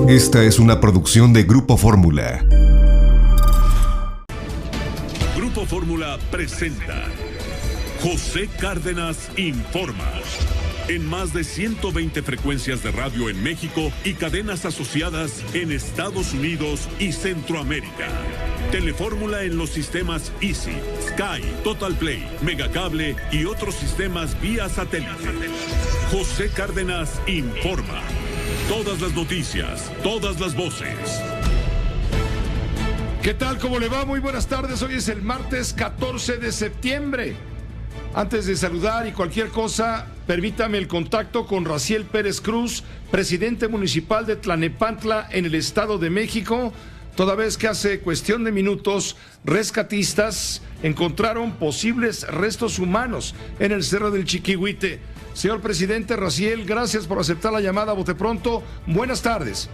Esta es una producción de Grupo Fórmula. Grupo Fórmula presenta José Cárdenas Informa. En más de 120 frecuencias de radio en México y cadenas asociadas en Estados Unidos y Centroamérica. Telefórmula en los sistemas Easy, Sky, Total Play, Megacable y otros sistemas vía satélite. José Cárdenas Informa. Todas las noticias, todas las voces. ¿Qué tal? ¿Cómo le va? Muy buenas tardes. Hoy es el martes 14 de septiembre. Antes de saludar y cualquier cosa, permítame el contacto con Raciel Pérez Cruz, presidente municipal de Tlalnepantla en el Estado de México, toda vez que hace cuestión de minutos, rescatistas encontraron posibles restos humanos en el Cerro del Chiquihuite. Señor presidente Raciel, gracias por aceptar la llamada. Bote pronto, buenas tardes.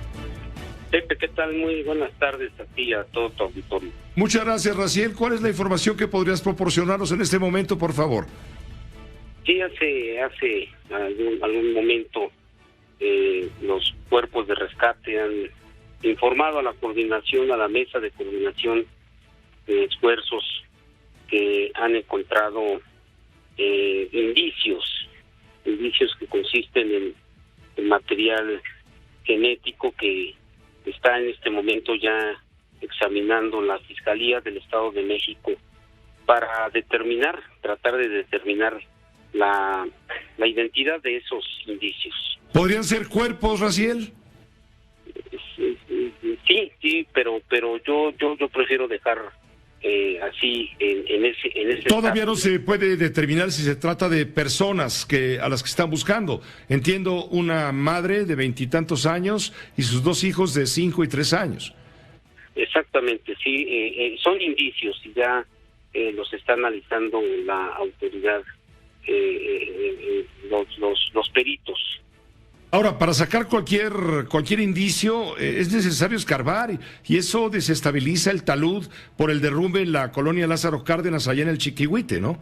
Pepe, ¿qué tal? Muy buenas tardes a ti y a todo tu auditorio. Muchas gracias, Raciel. ¿Cuál es la información que podrías proporcionarnos en este momento, por favor? Sí, hace algún momento los cuerpos de rescate han informado a la coordinación, a la mesa de coordinación de esfuerzos, que han encontrado indicios que consisten en material genético que está en este momento ya examinando la Fiscalía del Estado de México para tratar de determinar la identidad de esos indicios. ¿Podrían ser cuerpos, Raciel? Sí, pero yo prefiero dejar así en ese Todavía caso. no se puede determinar si se trata de personas a las que están buscando. Entiendo, una madre de 20 y tantos años y sus dos hijos de 5 y 3 años. Exactamente, sí, son indicios y ya los está analizando la autoridad, los peritos. Ahora, para sacar cualquier indicio es necesario escarbar y eso desestabiliza el talud por el derrumbe en la colonia Lázaro Cárdenas allá en el Chiquihuite, ¿no?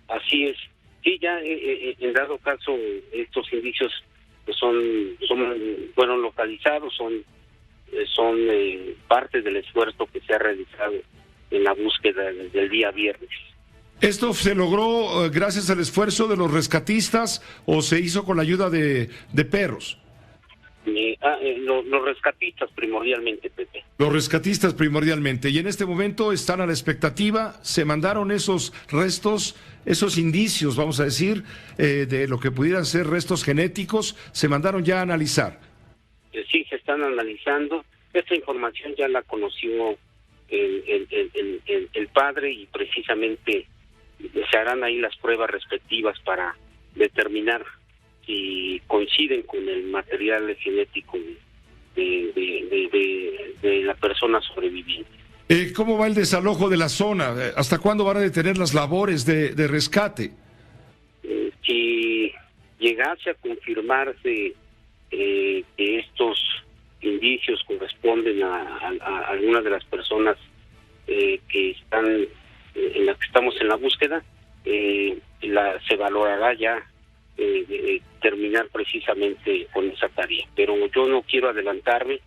Así es. Sí, ya en dado caso estos indicios pues fueron localizados, son parte del esfuerzo que se ha realizado en la búsqueda del día viernes. ¿Esto se logró gracias al esfuerzo de los rescatistas o se hizo con la ayuda de perros? Los rescatistas primordialmente, Pepe. Los rescatistas primordialmente. Y en este momento están a la expectativa, se mandaron esos restos, esos indicios, vamos a decir, de lo que pudieran ser restos genéticos, se mandaron ya a analizar. Sí, se están analizando. Esta información ya la conoció el padre y precisamente se harán ahí las pruebas respectivas para determinar si coinciden con el material genético de la persona sobreviviente. ¿Cómo va el desalojo de la zona? ¿Hasta cuándo van a detener las labores de rescate? Si llegase a confirmarse que estos indicios corresponden a algunas de las personas que están en las que estamos en la búsqueda, se valorará ya terminar precisamente con esa tarea. Pero yo no quiero adelantarme.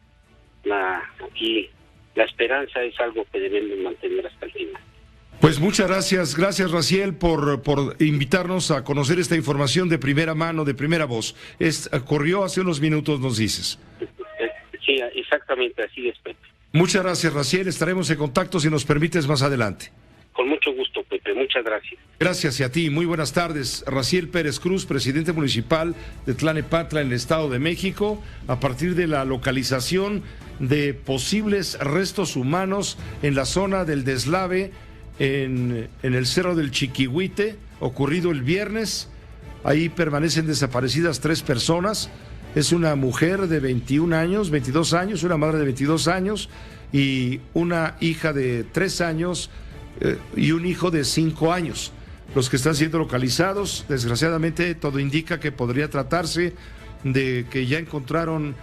Aquí la esperanza es algo que debemos mantener hasta el final. Pues muchas gracias Raciel por invitarnos a conocer esta información de primera mano, de primera voz. Corrió hace unos minutos, nos dices. Sí, exactamente, así es, Pepe. Muchas gracias, Raciel, estaremos en contacto si nos permites más adelante. Con mucho gusto, Pepe, muchas gracias. Gracias y a ti, muy buenas tardes. Raciel Pérez Cruz, presidente municipal de Tlalnepantla en el Estado de México, a partir de la localización de posibles restos humanos en la zona del deslave en el Cerro del Chiquihuite, ocurrido el viernes. Ahí permanecen desaparecidas 3 personas. Es una mujer de 22 años, una madre de 22 años y una hija de 3 años y un hijo de 5 años. Los que están siendo localizados, desgraciadamente todo indica que podría tratarse de que ya encontraron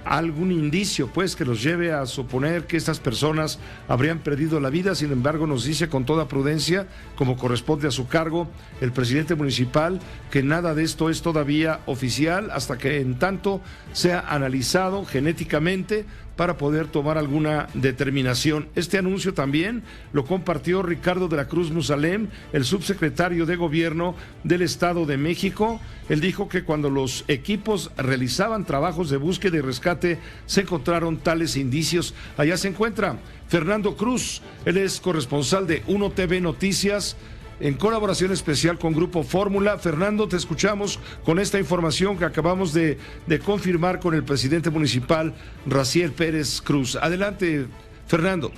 algún indicio, pues, que los lleve a suponer que estas personas habrían perdido la vida. Sin embargo, nos dice con toda prudencia, como corresponde a su cargo, el presidente municipal, que nada de esto es todavía oficial hasta que en tanto sea analizado genéticamente para poder tomar alguna determinación. Este anuncio también lo compartió Ricardo de la Cruz Musalem, el subsecretario de Gobierno del Estado de México. Él dijo que cuando los equipos realizaban trabajos de búsqueda y rescate se encontraron tales indicios. Allá se encuentra Fernando Cruz, él es corresponsal de 1TV Noticias, en colaboración especial con Grupo Fórmula. Fernando, te escuchamos con esta información que acabamos de confirmar con el presidente municipal, Raciel Pérez Cruz. Adelante, Fernando.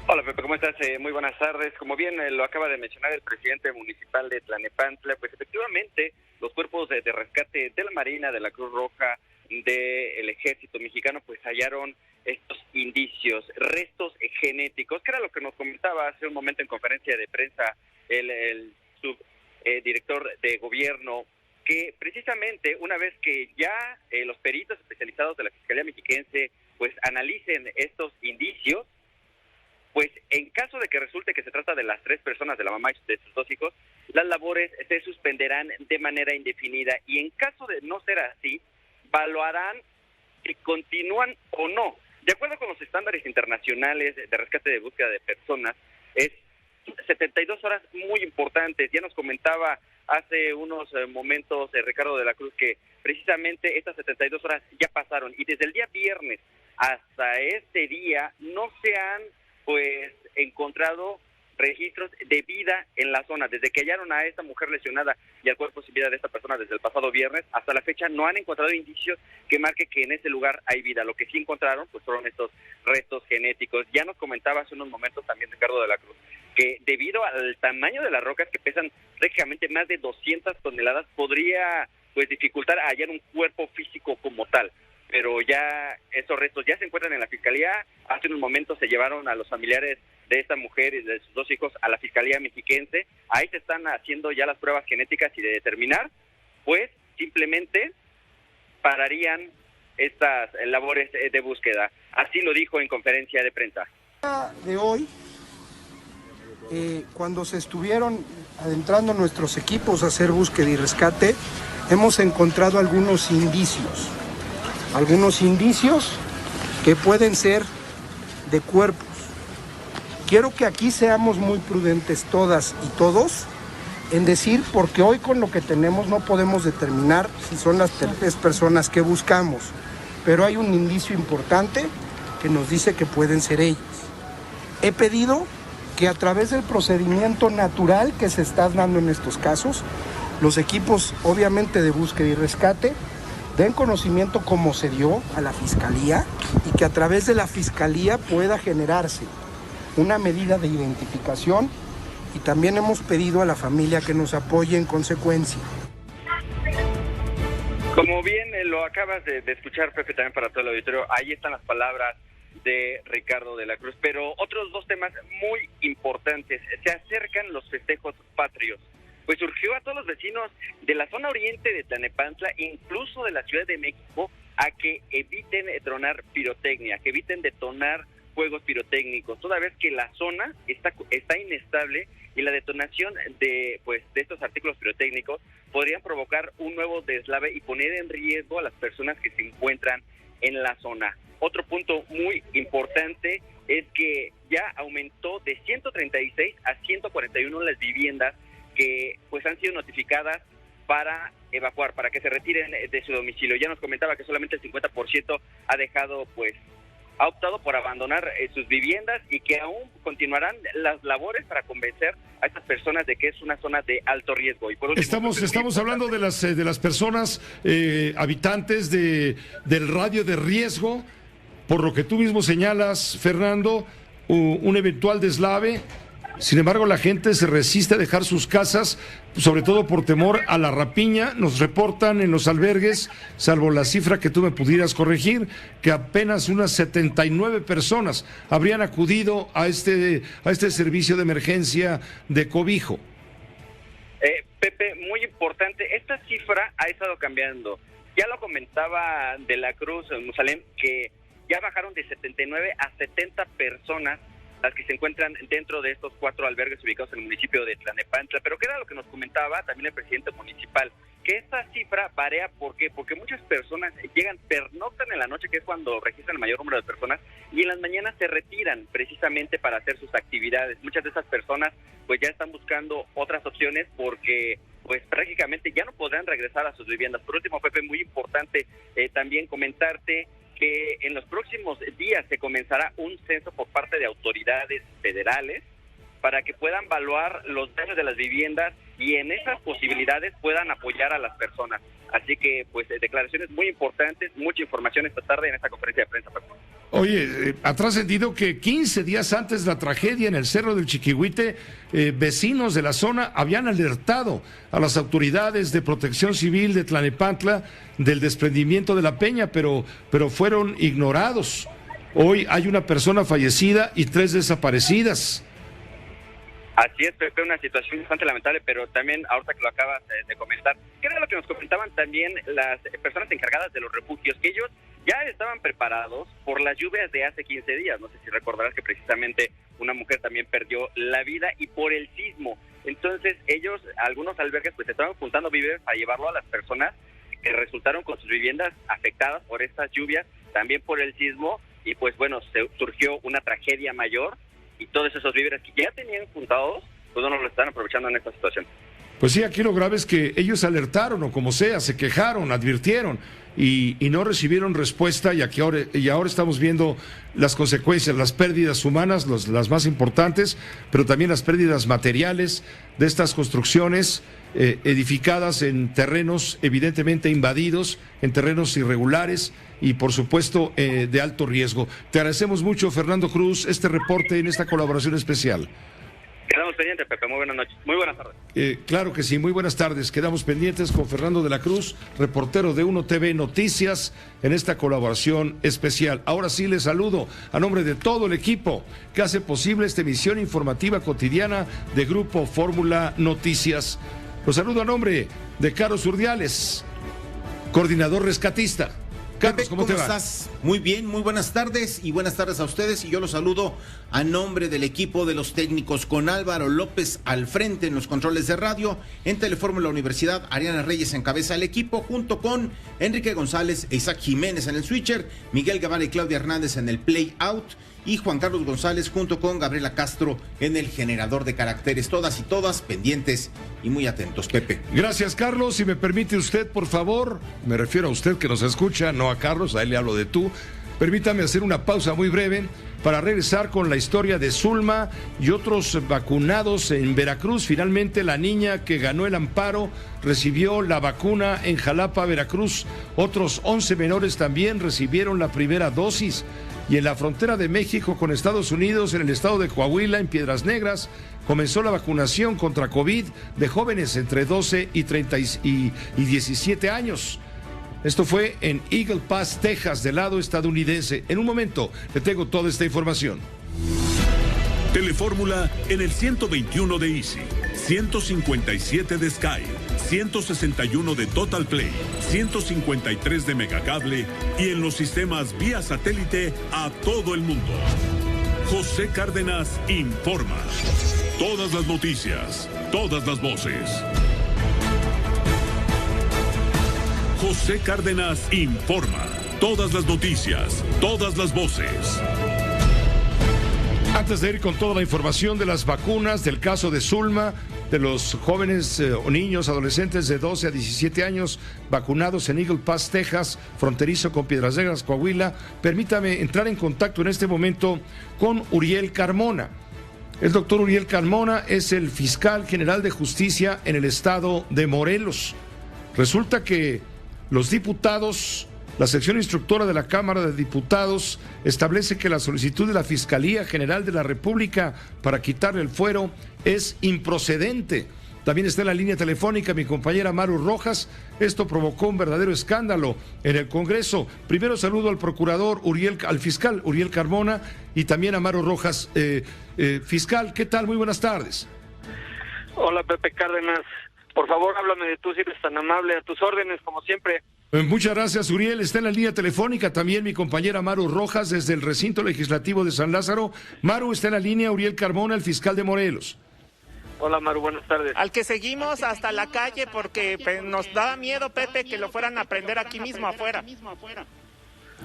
Hola, Pepe, ¿cómo estás? Muy buenas tardes. Como bien lo acaba de mencionar el presidente municipal de Tlalnepantla, pues efectivamente los cuerpos de rescate de la Marina, de la Cruz Roja, del Ejército Mexicano, pues hallaron estos indicios, restos genéticos, que era lo que nos comentaba hace un momento en conferencia de prensa el subdirector de gobierno, que precisamente una vez que ya los peritos especializados de la Fiscalía Mexiquense pues analicen estos indicios, pues en caso de que resulte que se trata de las 3 personas, de la mamá y de sus 2 hijos, las labores se suspenderán de manera indefinida, y en caso de no ser así, evaluarán si continúan o no. De acuerdo con los estándares internacionales de rescate de búsqueda de personas, es 72 horas muy importantes. Ya nos comentaba hace unos momentos Ricardo de la Cruz que precisamente estas 72 horas ya pasaron, y desde el día viernes hasta este día no se han pues encontrado registros de vida en la zona. Desde que hallaron a esta mujer lesionada y al cuerpo sin vida de esta persona desde el pasado viernes, hasta la fecha no han encontrado indicios que marque que en ese lugar hay vida. Lo que sí encontraron pues fueron estos restos genéticos. Ya nos comentaba hace unos momentos también Ricardo de la Cruz que debido al tamaño de las rocas, que pesan prácticamente más de 200 toneladas, podría pues dificultar hallar un cuerpo físico como tal. Pero ya esos restos ya se encuentran en la Fiscalía. Hace unos momentos se llevaron a los familiares de esta mujer y de sus 2 hijos a la Fiscalía Mexiquense. Ahí se están haciendo ya las pruebas genéticas, y de determinar, pues simplemente pararían estas labores de búsqueda. Así lo dijo en conferencia de prensa. De hoy, cuando se estuvieron adentrando nuestros equipos a hacer búsqueda y rescate, hemos encontrado algunos indicios que pueden ser de cuerpos. Quiero que aquí seamos muy prudentes todas y todos en decir, porque hoy con lo que tenemos no podemos determinar si son las 3 personas que buscamos, pero hay un indicio importante que nos dice que pueden ser ellas. He pedido que a través del procedimiento natural que se está dando en estos casos, los equipos obviamente de búsqueda y rescate den conocimiento cómo se dio a la Fiscalía, y que a través de la Fiscalía pueda generarse una medida de identificación, y también hemos pedido a la familia que nos apoye en consecuencia. Como bien lo acabas de escuchar, Pepe, también para todo el auditorio, ahí están las palabras de Ricardo de la Cruz. Pero otros 2 temas muy importantes. Se acercan los festejos patrios. Pues surgió a todos los vecinos de la zona oriente de Tlalnepantla, incluso de la Ciudad de México, a que eviten tronar pirotecnia, que eviten detonar fuegos pirotécnicos, toda vez que la zona está inestable, y la detonación de estos artículos pirotécnicos podrían provocar un nuevo deslave y poner en riesgo a las personas que se encuentran en la zona. Otro punto muy importante es que ya aumentó de 136 a 141 las viviendas que pues han sido notificadas para evacuar, para que se retiren de su domicilio. Ya nos comentaba que solamente el 50% ha optado por abandonar sus viviendas, y que aún continuarán las labores para convencer a estas personas de que es una zona de alto riesgo. Y por último, estamos hablando de las personas habitantes del radio de riesgo, por lo que tú mismo señalas, Fernando, un eventual deslave. Sin embargo, la gente se resiste a dejar sus casas, sobre todo por temor a la rapiña. Nos reportan en los albergues, salvo la cifra que tú me pudieras corregir, que apenas unas 79 personas habrían acudido a este servicio de emergencia de cobijo. Pepe, muy importante, esta cifra ha estado cambiando. Ya lo comentaba de la Cruz, Musalem, que ya bajaron de 79 a 70 personas las que se encuentran dentro de estos 4 albergues ubicados en el municipio de Tlanepantla. Pero ¿qué era lo que nos comentaba también el presidente municipal? Que esta cifra varía, ¿por qué? Porque muchas personas llegan, pernoctan en la noche, que es cuando registran el mayor número de personas, y en las mañanas se retiran precisamente para hacer sus actividades. Muchas de esas personas pues ya están buscando otras opciones porque pues prácticamente ya no podrán regresar a sus viviendas. Por último, Pepe, muy importante también comentarte que en los próximos días se comenzará un censo por parte de autoridades federales para que puedan evaluar los daños de las viviendas y en esas posibilidades puedan apoyar a las personas. Así que, pues, declaraciones muy importantes, mucha información esta tarde en esta conferencia de prensa. Oye, ha trascendido que 15 días antes de la tragedia en el Cerro del Chiquihuite, vecinos de la zona habían alertado a las autoridades de protección civil de Tlanepantla del desprendimiento de la peña, pero fueron ignorados. Hoy hay una persona fallecida y 3 desaparecidas. Así es, Pepe, una situación bastante lamentable, pero también, ahorita que lo acabas de comentar, ¿qué era lo que nos comentaban también las personas encargadas de los refugios? Que ellos ya estaban preparados por las lluvias de hace 15 días. No sé si recordarás que precisamente una mujer también perdió la vida y por el sismo. Entonces ellos, algunos albergues, pues estaban juntando víveres para llevarlo a las personas que resultaron con sus viviendas afectadas por estas lluvias, también por el sismo, y pues bueno, surgió una tragedia mayor. Y todos esos víveres que ya tenían juntados, pues no lo están aprovechando en esta situación. Pues sí, aquí lo grave es que ellos alertaron, o como sea, se quejaron, advirtieron, y no recibieron respuesta, y ahora estamos viendo las consecuencias, las pérdidas humanas, las más importantes, pero también las pérdidas materiales de estas construcciones edificadas en terrenos evidentemente invadidos, en terrenos irregulares y por supuesto de alto riesgo. Te agradecemos mucho, Fernando Cruz, este reporte en esta colaboración especial. Quedamos pendientes, Pepe. Muy buenas noches. Muy buenas tardes. Claro que sí, muy buenas tardes. Quedamos pendientes con Fernando de la Cruz, reportero de Uno TV Noticias, en esta colaboración especial. Ahora sí les saludo a nombre de todo el equipo que hace posible esta emisión informativa cotidiana de Grupo Fórmula Noticias. Los saludo a nombre de Carlos Urdiales, coordinador rescatista. Carlos, ¿cómo te va? ¿Estás? Muy bien, muy buenas tardes y buenas tardes a ustedes. Y yo los saludo a nombre del equipo de los técnicos con Álvaro López al frente en los controles de radio, en Telefórmula Universidad, Ariana Reyes encabeza el equipo, junto con Enrique González e Isaac Jiménez en el switcher, Miguel Guevara y Claudia Hernández en el play out, y Juan Carlos González junto con Gabriela Castro en el generador de caracteres. Todas y todas pendientes y muy atentos, Pepe. Gracias, Carlos. Si me permite usted, por favor, me refiero a usted que nos escucha, no a Carlos, a él le hablo de tú. Permítame hacer una pausa muy breve para regresar con la historia de Zulma y otros vacunados en Veracruz. Finalmente, la niña que ganó el amparo recibió la vacuna en Jalapa, Veracruz. Otros 11 menores también recibieron la primera dosis. Y en la frontera de México con Estados Unidos, en el estado de Coahuila, en Piedras Negras, comenzó la vacunación contra COVID de jóvenes entre 12 y 17 años. Esto fue en Eagle Pass, Texas, del lado estadounidense. En un momento le tengo toda esta información. Telefórmula en el 121 de Easy, 157 de Sky, 161 de Total Play, 153 de Megacable y en los sistemas vía satélite a todo el mundo. José Cárdenas informa. Todas las noticias, todas las voces. José Cárdenas informa. Todas las noticias, todas las voces. Antes de ir con toda la información de las vacunas, del caso de Zulma, de los jóvenes o niños, adolescentes de 12 a 17 años vacunados en Eagle Pass, Texas, fronterizo con Piedras Negras, Coahuila, permítame entrar en contacto en este momento con Uriel Carmona. El doctor Uriel Carmona es el fiscal general de justicia en el estado de Morelos. Resulta que los diputados, la sección instructora de la Cámara de Diputados, establece que la solicitud de la Fiscalía General de la República para quitarle el fuero es improcedente. También está en la línea telefónica mi compañera Maru Rojas. Esto provocó un verdadero escándalo en el Congreso. Primero saludo al procurador al fiscal Uriel Carmona y también a Maru Rojas. Fiscal, ¿qué tal? Muy buenas tardes. Hola, Pepe Cárdenas. Por favor, háblame de tú, si eres tan amable, a tus órdenes, como siempre. Muchas gracias, Uriel. Está en la línea telefónica también mi compañera Maru Rojas desde el recinto legislativo de San Lázaro. Maru, está en la línea Uriel Carmona, el fiscal de Morelos. Hola, Maru, buenas tardes. Al que seguimos hasta la calle porque nos daba miedo, Pepe, que lo fueran a prender aquí mismo afuera.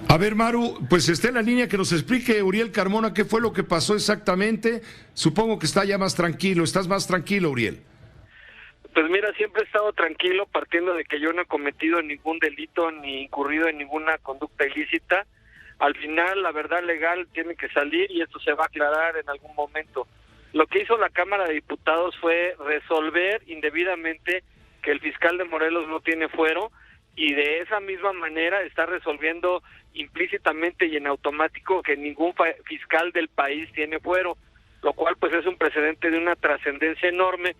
A ver, Maru, pues está en la línea, que nos explique Uriel Carmona qué fue lo que pasó exactamente. Supongo que está ya más tranquilo. ¿Estás más tranquilo, Uriel? Pues mira, siempre he estado tranquilo, partiendo de que yo no he cometido ningún delito ni incurrido en ninguna conducta ilícita. Al final, la verdad legal tiene que salir y esto se va a aclarar en algún momento. Lo que hizo la Cámara de Diputados fue resolver indebidamente que el fiscal de Morelos no tiene fuero, y de esa misma manera está resolviendo implícitamente y en automático que ningún fiscal del país tiene fuero, lo cual pues es un precedente de una trascendencia enorme,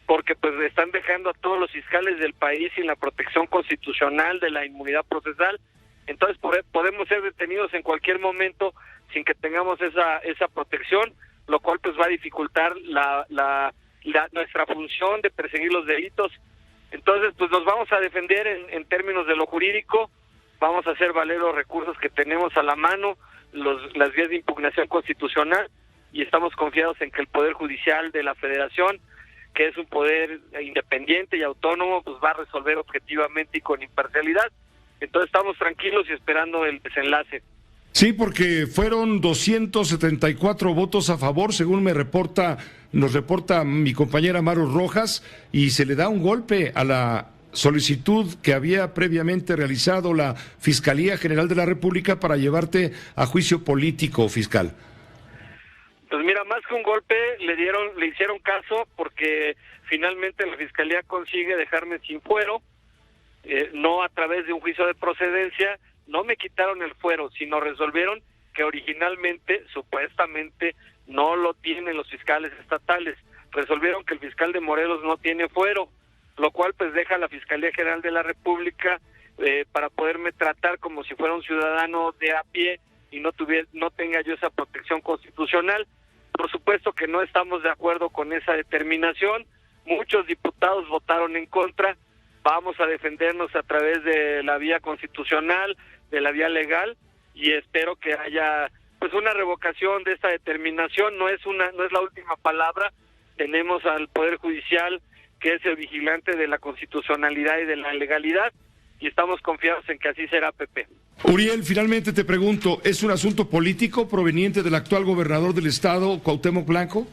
porque pues le están dejando a todos los fiscales del país sin la protección constitucional de la inmunidad procesal. Entonces podemos ser detenidos en cualquier momento sin que tengamos esa protección, lo cual pues va a dificultar nuestra función de perseguir los delitos. Entonces pues nos vamos a defender en términos de lo jurídico, vamos a hacer valer los recursos que tenemos a la mano, las vías de impugnación constitucional, y estamos confiados en que el Poder Judicial de la Federación, que es un poder independiente y autónomo, pues va a resolver objetivamente y con imparcialidad. Entonces estamos tranquilos y esperando el desenlace. Sí, porque fueron 274 votos a favor, según nos reporta mi compañera Maru Rojas, y se le da un golpe a la solicitud que había previamente realizado la Fiscalía General de la República para llevarte a juicio político, fiscal. Pues mira, más que un golpe, le hicieron caso, porque finalmente la Fiscalía consigue dejarme sin fuero, no a través de un juicio de procedencia. No me quitaron el fuero, sino resolvieron que originalmente, supuestamente, no lo tienen los fiscales estatales. Resolvieron que el fiscal de Morelos no tiene fuero, lo cual pues deja a la Fiscalía General de la República para poderme tratar como si fuera un ciudadano de a pie y no tenga yo esa protección constitucional. Por supuesto que no estamos de acuerdo con esa determinación. Muchos diputados votaron en contra. Vamos a defendernos a través de la vía constitucional, de la vía legal, y espero que haya pues una revocación de esta determinación. No es la última palabra. Tenemos al Poder Judicial, que es el vigilante de la constitucionalidad y de la legalidad, y estamos confiados en que así será, Pepe. Uriel, finalmente te pregunto, ¿es un asunto político proveniente del actual gobernador del estado, Cuauhtémoc Blanco?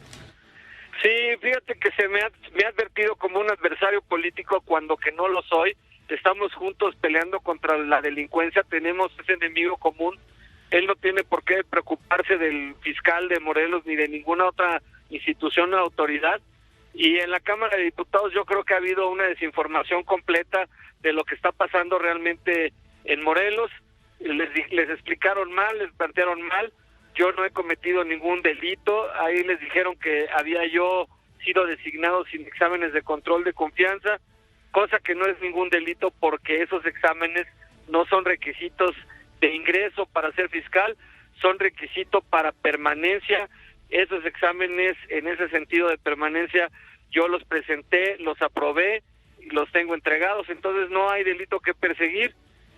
Sí, fíjate que me ha advertido como un adversario político cuando que no lo soy. Estamos juntos peleando contra la delincuencia, tenemos ese enemigo común. Él no tiene por qué preocuparse del fiscal de Morelos ni de ninguna otra institución o autoridad. Y en la Cámara de Diputados yo creo que ha habido una desinformación completa de lo que está pasando realmente en Morelos. Les explicaron mal, les plantearon mal. Yo no he cometido ningún delito. Ahí les dijeron que había yo sido designado sin exámenes de control de confianza, cosa que no es ningún delito, porque esos exámenes no son requisitos de ingreso para ser fiscal, son requisitos para permanencia. Esos exámenes, en ese sentido de permanencia, yo los presenté, los aprobé, los tengo entregados, entonces no hay delito que perseguir.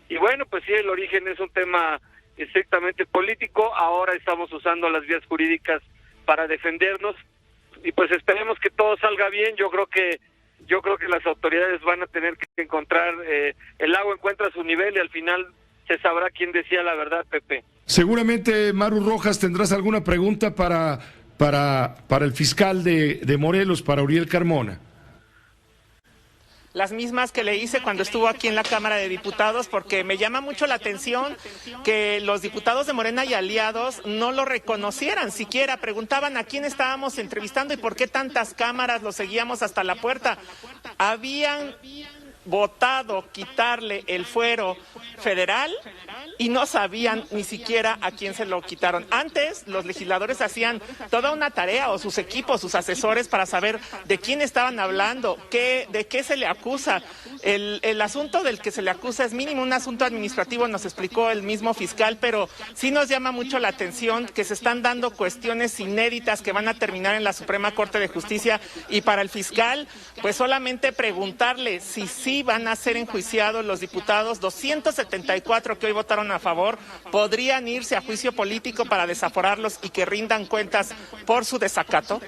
Y bueno, pues sí, el origen es un tema estrictamente político. Ahora estamos usando las vías jurídicas para defendernos, y pues esperemos que todo salga bien. Yo creo que las autoridades van a tener que encontrar, el agua encuentra su nivel, y al final se sabrá quién decía la verdad, Pepe. Seguramente, Maru Rojas, tendrás alguna pregunta para el fiscal de Morelos, para Uriel Carmona. Las mismas que le hice cuando estuvo aquí en la Cámara de Diputados, porque me llama mucho la atención que los diputados de Morena y aliados no lo reconocieran siquiera. Preguntaban a quién estábamos entrevistando y por qué tantas cámaras lo seguíamos hasta la puerta. Habían votado quitarle el fuero federal y no sabían ni siquiera a quién se lo quitaron. Antes los legisladores hacían toda una tarea, o sus equipos, sus asesores, para saber de quién estaban hablando, de qué se le acusa. el asunto del que se le acusa es mínimo, un asunto administrativo, nos explicó el mismo fiscal, pero sí nos llama mucho la atención que se están dando cuestiones inéditas que van a terminar en la Suprema Corte de Justicia, y para el fiscal, pues solamente preguntarle si sí van a ser enjuiciados los diputados, 274 que hoy votaron a favor, podrían irse a juicio político para desaforarlos y que rindan cuentas por su desacato.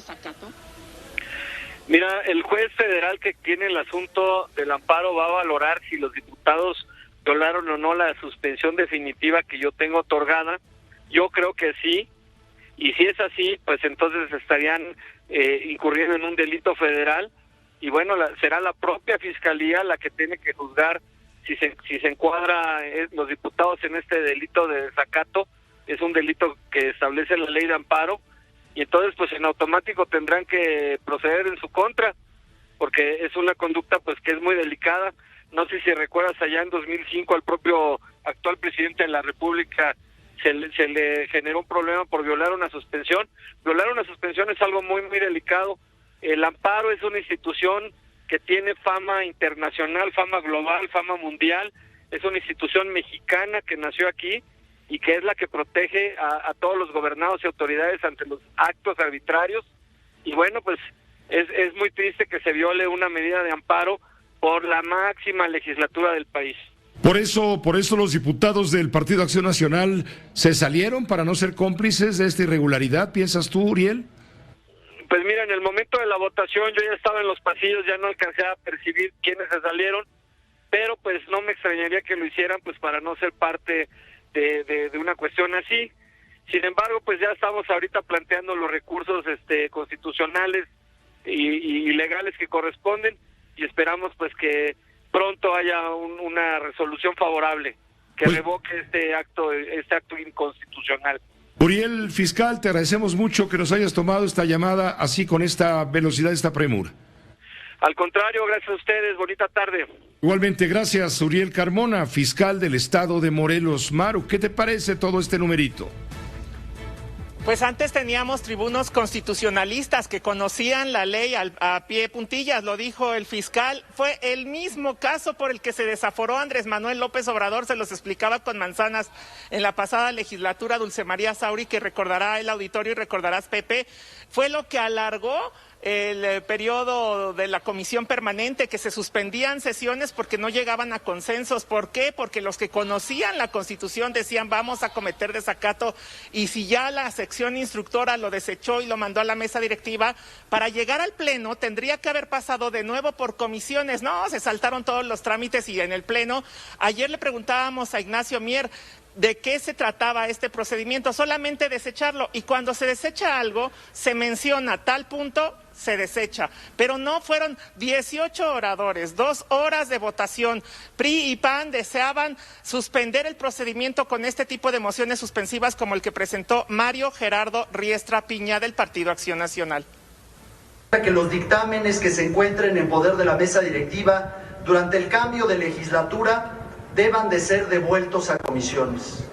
Mira, el juez federal que tiene el asunto del amparo va a valorar si los diputados violaron o no la suspensión definitiva que yo tengo otorgada. Yo creo que sí, y si es así, pues entonces estarían incurriendo en un delito federal, y bueno, será la propia fiscalía la que tiene que juzgar si se encuadra los diputados en este delito de desacato. Es un delito que establece la ley de amparo, y entonces pues en automático tendrán que proceder en su contra, porque es una conducta pues que es muy delicada. No sé si recuerdas, allá en 2005 al propio actual presidente de la República se le generó un problema por violar una suspensión. Violar una suspensión es algo muy, muy delicado. El amparo es una institución que tiene fama internacional, fama global, fama mundial. Es una institución mexicana que nació aquí y que es la que protege a todos los gobernados y autoridades ante los actos arbitrarios. Y bueno, pues es muy triste que se viole una medida de amparo por la máxima legislatura del país. Por eso los diputados del Partido Acción Nacional se salieron para no ser cómplices de esta irregularidad, ¿piensas tú, Uriel? Pues mira, en el momento de la votación yo ya estaba en los pasillos, ya no alcancé a percibir quiénes se salieron, pero pues no me extrañaría que lo hicieran pues para no ser parte de una cuestión así. Sin embargo, pues ya estamos ahorita planteando los recursos constitucionales y legales que corresponden, y esperamos pues que pronto haya una resolución favorable que revoque este acto inconstitucional. Uriel, fiscal, te agradecemos mucho que nos hayas tomado esta llamada así con esta velocidad, esta premura. Al contrario, gracias a ustedes, bonita tarde. Igualmente, gracias, Uriel Carmona, fiscal del estado de Morelos. Maru, ¿qué te parece todo este numerito? Pues antes teníamos tribunos constitucionalistas que conocían la ley a pie puntillas, lo dijo el fiscal. Fue el mismo caso por el que se desaforó Andrés Manuel López Obrador, se los explicaba con manzanas en la pasada legislatura. Dulce María Sauri, que recordará el auditorio y recordarás, Pepe, fue lo que alargó el periodo de la comisión permanente, que se suspendían sesiones porque no llegaban a consensos. ¿Por qué? Porque los que conocían la Constitución decían vamos a cometer desacato, y si ya la sección instructora lo desechó y lo mandó a la mesa directiva, para llegar al pleno tendría que haber pasado de nuevo por comisiones. No, se saltaron todos los trámites y en el pleno. Ayer le preguntábamos a Ignacio Mier de qué se trataba este procedimiento, solamente desecharlo, y cuando se desecha algo se menciona tal punto, se desecha, pero no, fueron 18 oradores, 2 horas de votación. PRI y PAN deseaban suspender el procedimiento con este tipo de mociones suspensivas como el que presentó Mario Gerardo Riestra Piña del Partido Acción Nacional. Que los dictámenes que se encuentren en poder de la mesa directiva durante el cambio de legislatura deban de ser devueltos a comisiones.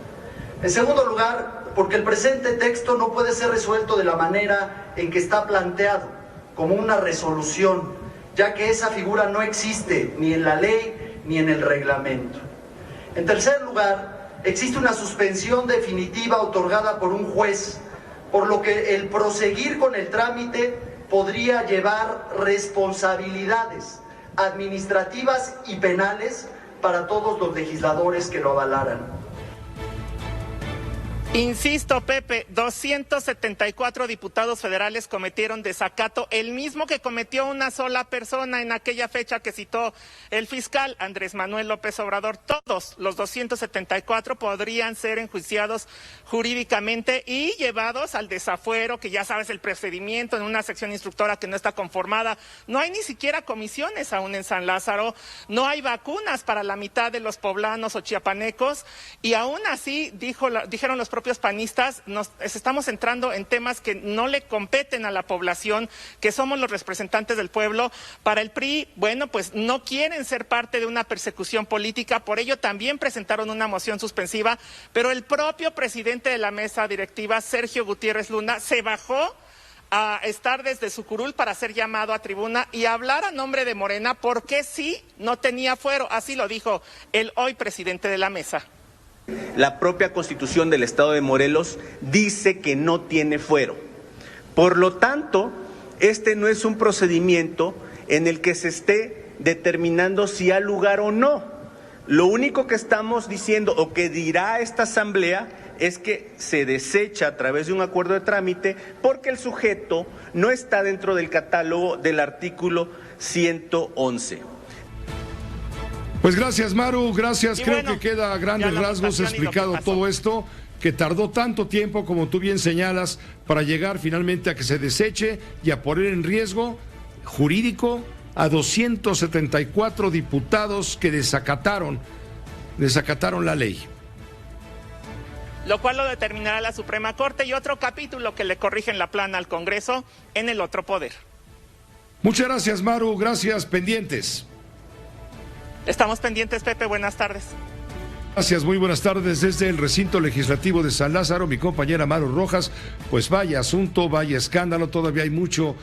En segundo lugar, porque el presente texto no puede ser resuelto de la manera en que está planteado, como una resolución, ya que esa figura no existe ni en la ley ni en el reglamento. En tercer lugar, existe una suspensión definitiva otorgada por un juez, por lo que el proseguir con el trámite podría llevar responsabilidades administrativas y penales para todos los legisladores que lo avalaran. Insisto, Pepe, 274 diputados federales cometieron desacato, el mismo que cometió una sola persona en aquella fecha que citó el fiscal, Andrés Manuel López Obrador. Todos los 274 podrían ser enjuiciados jurídicamente y llevados al desafuero, que ya sabes el procedimiento, en una sección instructora que no está conformada. No hay ni siquiera comisiones aún en San Lázaro, no hay vacunas para la mitad de los poblanos o chiapanecos, y aún así, dijeron los propios panistas, estamos entrando en temas que no le competen a la población, que somos los representantes del pueblo. Para el PRI, bueno, pues no quieren ser parte de una persecución política, por ello también presentaron una moción suspensiva, pero el propio presidente de la mesa directiva, Sergio Gutiérrez Luna, se bajó a estar desde su curul para ser llamado a tribuna y hablar a nombre de Morena porque sí no tenía fuero. Así lo dijo el hoy presidente de la mesa. La propia Constitución del Estado de Morelos dice que no tiene fuero. Por lo tanto, este no es un procedimiento en el que se esté determinando si hay lugar o no. Lo único que estamos diciendo o que dirá esta asamblea es que se desecha a través de un acuerdo de trámite porque el sujeto no está dentro del catálogo del artículo 111. Pues gracias, Maru, gracias. Creo bueno, que queda a grandes rasgos explicado todo esto, que tardó tanto tiempo, como tú bien señalas, para llegar finalmente a que se deseche y a poner en riesgo jurídico a 274 diputados que desacataron la ley. Lo cual lo determinará la Suprema Corte y otro capítulo que le corrigen la plana al Congreso en el otro poder. Muchas gracias, Maru, gracias, pendientes. Estamos pendientes, Pepe, buenas tardes. Gracias, muy buenas tardes desde el recinto legislativo de San Lázaro, mi compañera Maru Rojas. Pues vaya asunto, vaya escándalo, todavía hay mucho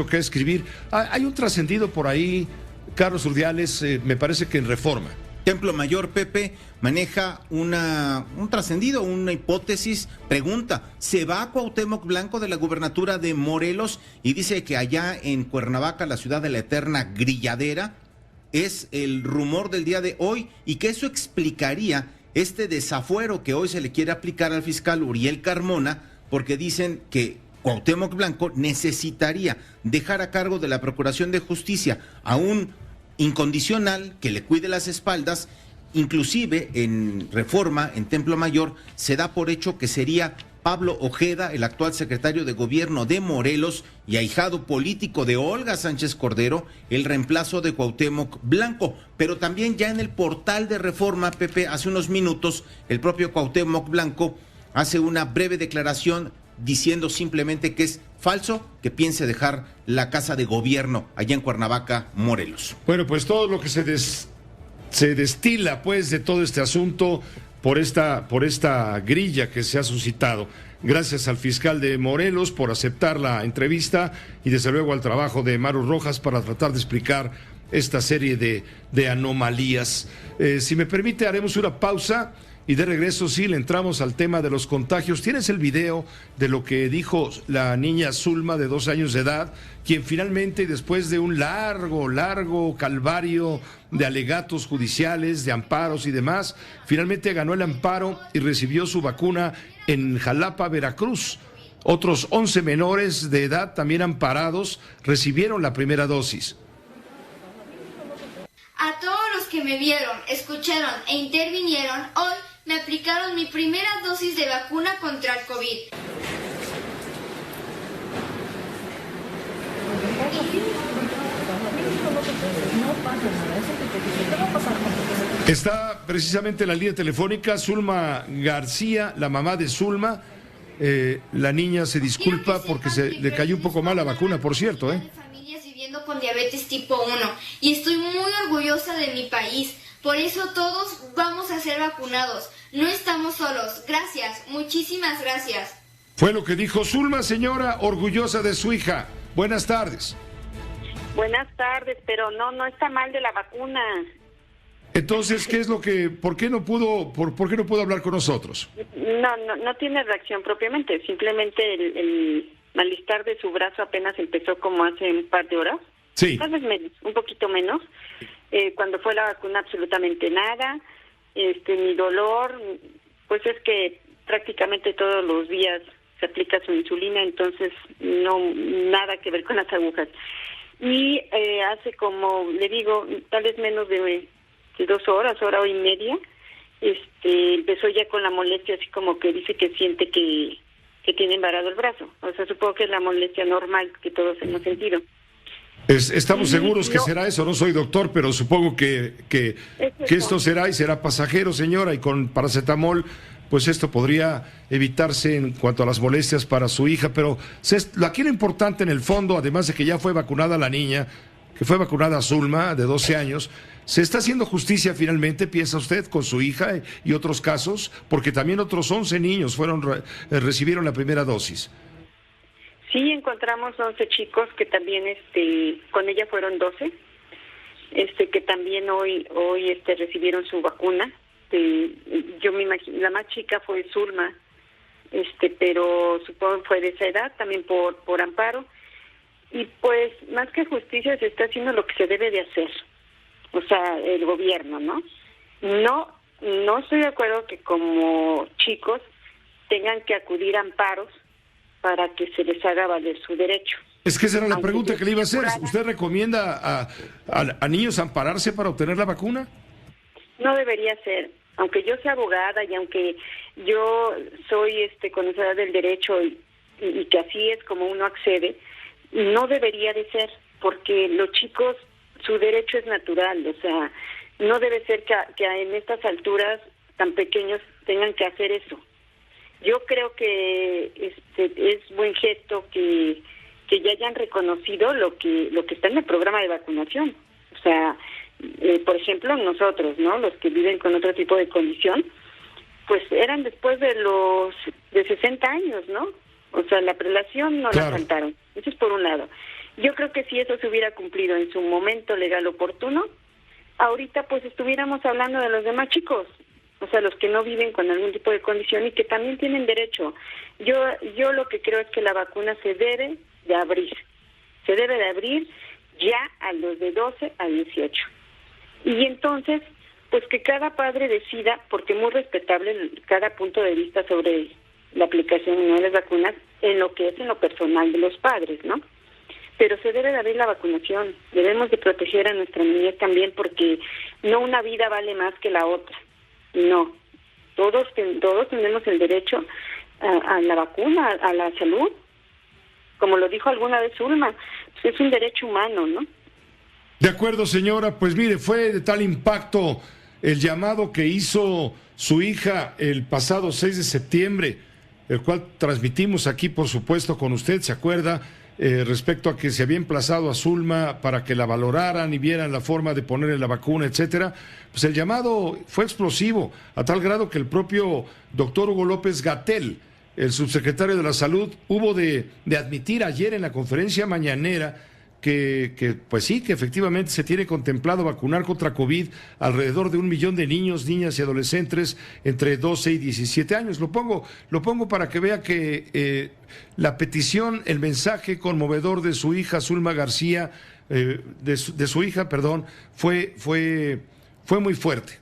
que escribir. Hay un trascendido por ahí, Carlos Urdiales, me parece que en Reforma. Templo Mayor, Pepe, maneja un trascendido, una hipótesis, pregunta, ¿se va a Cuauhtémoc Blanco de la gubernatura de Morelos? Y dice que allá en Cuernavaca, la ciudad de la eterna grilladera, es el rumor del día de hoy y que eso explicaría este desafuero que hoy se le quiere aplicar al fiscal Uriel Carmona, porque dicen que Cuauhtémoc Blanco necesitaría dejar a cargo de la Procuración de Justicia a un incondicional que le cuide las espaldas. Inclusive en Reforma, en Templo Mayor, se da por hecho que sería Pablo Ojeda, el actual secretario de Gobierno de Morelos y ahijado político de Olga Sánchez Cordero, el reemplazo de Cuauhtémoc Blanco. Pero también ya en el portal de Reforma, Pepe, hace unos minutos, el propio Cuauhtémoc Blanco hace una breve declaración diciendo simplemente que es falso que piense dejar la casa de gobierno allá en Cuernavaca, Morelos. Bueno, pues todo lo que se destila pues de todo este asunto por esta grilla que se ha suscitado. Gracias al fiscal de Morelos por aceptar la entrevista y desde luego al trabajo de Maru Rojas para tratar de explicar esta serie de anomalías. Si me permite, haremos una pausa y de regreso sí le entramos al tema de los contagios. Tienes el video de lo que dijo la niña Zulma de 2 años de edad, quien finalmente, después de un largo calvario de alegatos judiciales, de amparos y demás, finalmente ganó el amparo y recibió su vacuna en Jalapa, Veracruz. Otros 11 menores de edad también amparados recibieron la primera dosis. A todos los que me vieron, escucharon e intervinieron, hoy me aplicaron mi primera dosis de vacuna contra el COVID. Está precisamente en la línea telefónica Zulma García, la mamá de Zulma. La niña se disculpa porque le cayó un poco mal la vacuna, por cierto, Familias viviendo con diabetes tipo 1 y estoy muy orgullosa de mi país. Por eso todos vamos a ser vacunados. No estamos solos. Gracias, muchísimas gracias. Fue lo que dijo Zulma, señora, orgullosa de su hija. Buenas tardes. Buenas tardes, pero no está mal de la vacuna. Entonces, por qué no pudo hablar con nosotros? No tiene reacción propiamente, simplemente el malestar de su brazo apenas empezó como hace un par de horas. Sí. Tal vez menos, un poquito menos. Cuando fue la vacuna absolutamente nada, ni dolor, pues es que prácticamente todos los días se aplica su insulina, entonces nada que ver con las agujas. Y hace como, le digo, tal vez menos de 2 horas, hora y media, empezó ya con la molestia, así como que dice que siente que tiene embarado el brazo. O sea, supongo que es la molestia normal que todos hemos sentido. Estamos seguros que será eso, no soy doctor, pero supongo que esto será y será pasajero, señora, y con paracetamol, pues esto podría evitarse en cuanto a las molestias para su hija, pero aquí lo importante en el fondo, además de que ya fue vacunada la niña, que fue vacunada Zulma, de 12 años, ¿se está haciendo justicia finalmente, piensa usted, con su hija y otros casos? Porque también otros 11 niños recibieron la primera dosis. Sí, encontramos 11 chicos que también, con ella fueron 12, que también hoy recibieron su vacuna. Yo me imagino, la más chica fue Zulma, pero supongo fue de esa edad, también por amparo. Y pues, más que justicia, se está haciendo lo que se debe de hacer. O sea, el gobierno, ¿no? No estoy de acuerdo que como chicos tengan que acudir a amparos para que se les haga valer su derecho. Es que esa era la pregunta que le iba a hacer. ¿Usted recomienda a niños ampararse para obtener la vacuna? No debería ser. Aunque yo sea abogada y aunque yo soy conocedora del derecho y que así es como uno accede, no debería de ser, porque los chicos, su derecho es natural, o sea, no debe ser que en estas alturas tan pequeños tengan que hacer eso. Yo creo que es buen gesto que ya hayan reconocido lo que está en el programa de vacunación. O sea, por ejemplo, nosotros, ¿no? Los que viven con otro tipo de condición, pues eran después de 60 años, ¿no? O sea, la prelación no la saltaron. Eso es por un lado. Yo creo que si eso se hubiera cumplido en su momento legal oportuno, ahorita pues estuviéramos hablando de los demás chicos, o sea, los que no viven con algún tipo de condición y que también tienen derecho. Yo lo que creo es que la vacuna se debe de abrir. Se debe de abrir ya a los de 12 a 18. Y entonces, pues que cada padre decida, porque muy respetable cada punto de vista sobre la aplicación de las vacunas, en lo que es en lo personal de los padres, ¿no? Pero se debe de abrir la vacunación. Debemos de proteger a nuestra niñez también, porque no una vida vale más que la otra. No. Todos tenemos el derecho a la vacuna, a la salud. Como lo dijo alguna vez Zulma, pues es un derecho humano, ¿no? De acuerdo, señora. Pues mire, fue de tal impacto el llamado que hizo su hija el pasado 6 de septiembre, el cual transmitimos aquí, por supuesto, con usted, ¿se acuerda? Respecto a que se había emplazado a Zulma para que la valoraran y vieran la forma de ponerle la vacuna, etcétera. Pues el llamado fue explosivo, a tal grado que el propio doctor Hugo López-Gatell, el subsecretario de la Salud, hubo de admitir ayer en la conferencia mañanera que pues sí, que efectivamente se tiene contemplado vacunar contra COVID alrededor de 1 millón de niños, niñas y adolescentes entre 12 y 17 años. Lo pongo para que vea que la petición, el mensaje conmovedor de su hija Zulma García, de su hija, fue muy fuerte.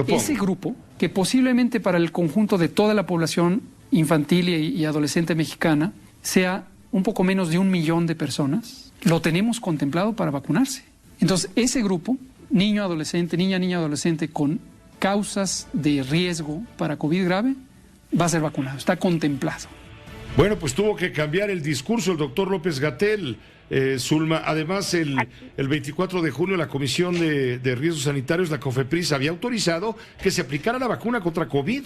Ese grupo, que posiblemente para el conjunto de toda la población infantil y adolescente mexicana sea un poco menos de 1 millón de personas, lo tenemos contemplado para vacunarse. Entonces, ese grupo, niño, adolescente, niña, adolescente, con causas de riesgo para COVID grave, va a ser vacunado, está contemplado. Bueno, pues tuvo que cambiar el discurso el doctor López-Gatell, Zulma. Además, el 24 de junio la Comisión de Riesgos Sanitarios, la COFEPRIS, había autorizado que se aplicara la vacuna contra COVID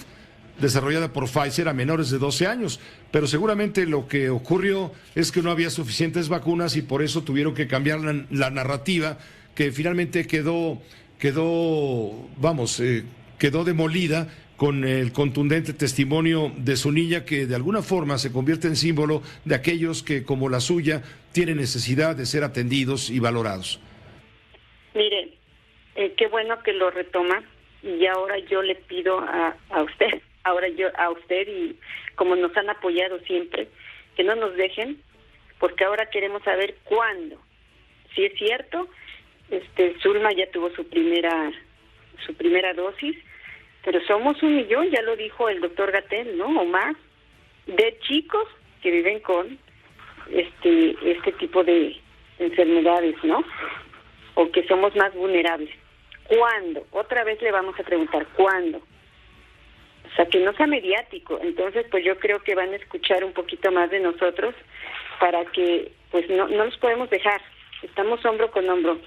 desarrollada por Pfizer a menores de 12 años, pero seguramente lo que ocurrió es que no había suficientes vacunas y por eso tuvieron que cambiar la narrativa, que finalmente quedó demolida con el contundente testimonio de su niña, que de alguna forma se convierte en símbolo de aquellos que, como la suya, tienen necesidad de ser atendidos y valorados. Mire, qué bueno que lo retoma, y ahora yo le pido a usted, y como nos han apoyado siempre, que no nos dejen, porque ahora queremos saber cuándo. Si es cierto, Zulma ya tuvo su primera dosis, pero somos 1 millón, ya lo dijo el doctor Gatell, ¿no? O más, de chicos que viven con este tipo de enfermedades, ¿no? O que somos más vulnerables. ¿Cuándo? Otra vez le vamos a preguntar, ¿cuándo? O sea, que no sea mediático. Entonces, pues yo creo que van a escuchar un poquito más de nosotros para que, pues no los podemos dejar. Estamos hombro con hombro,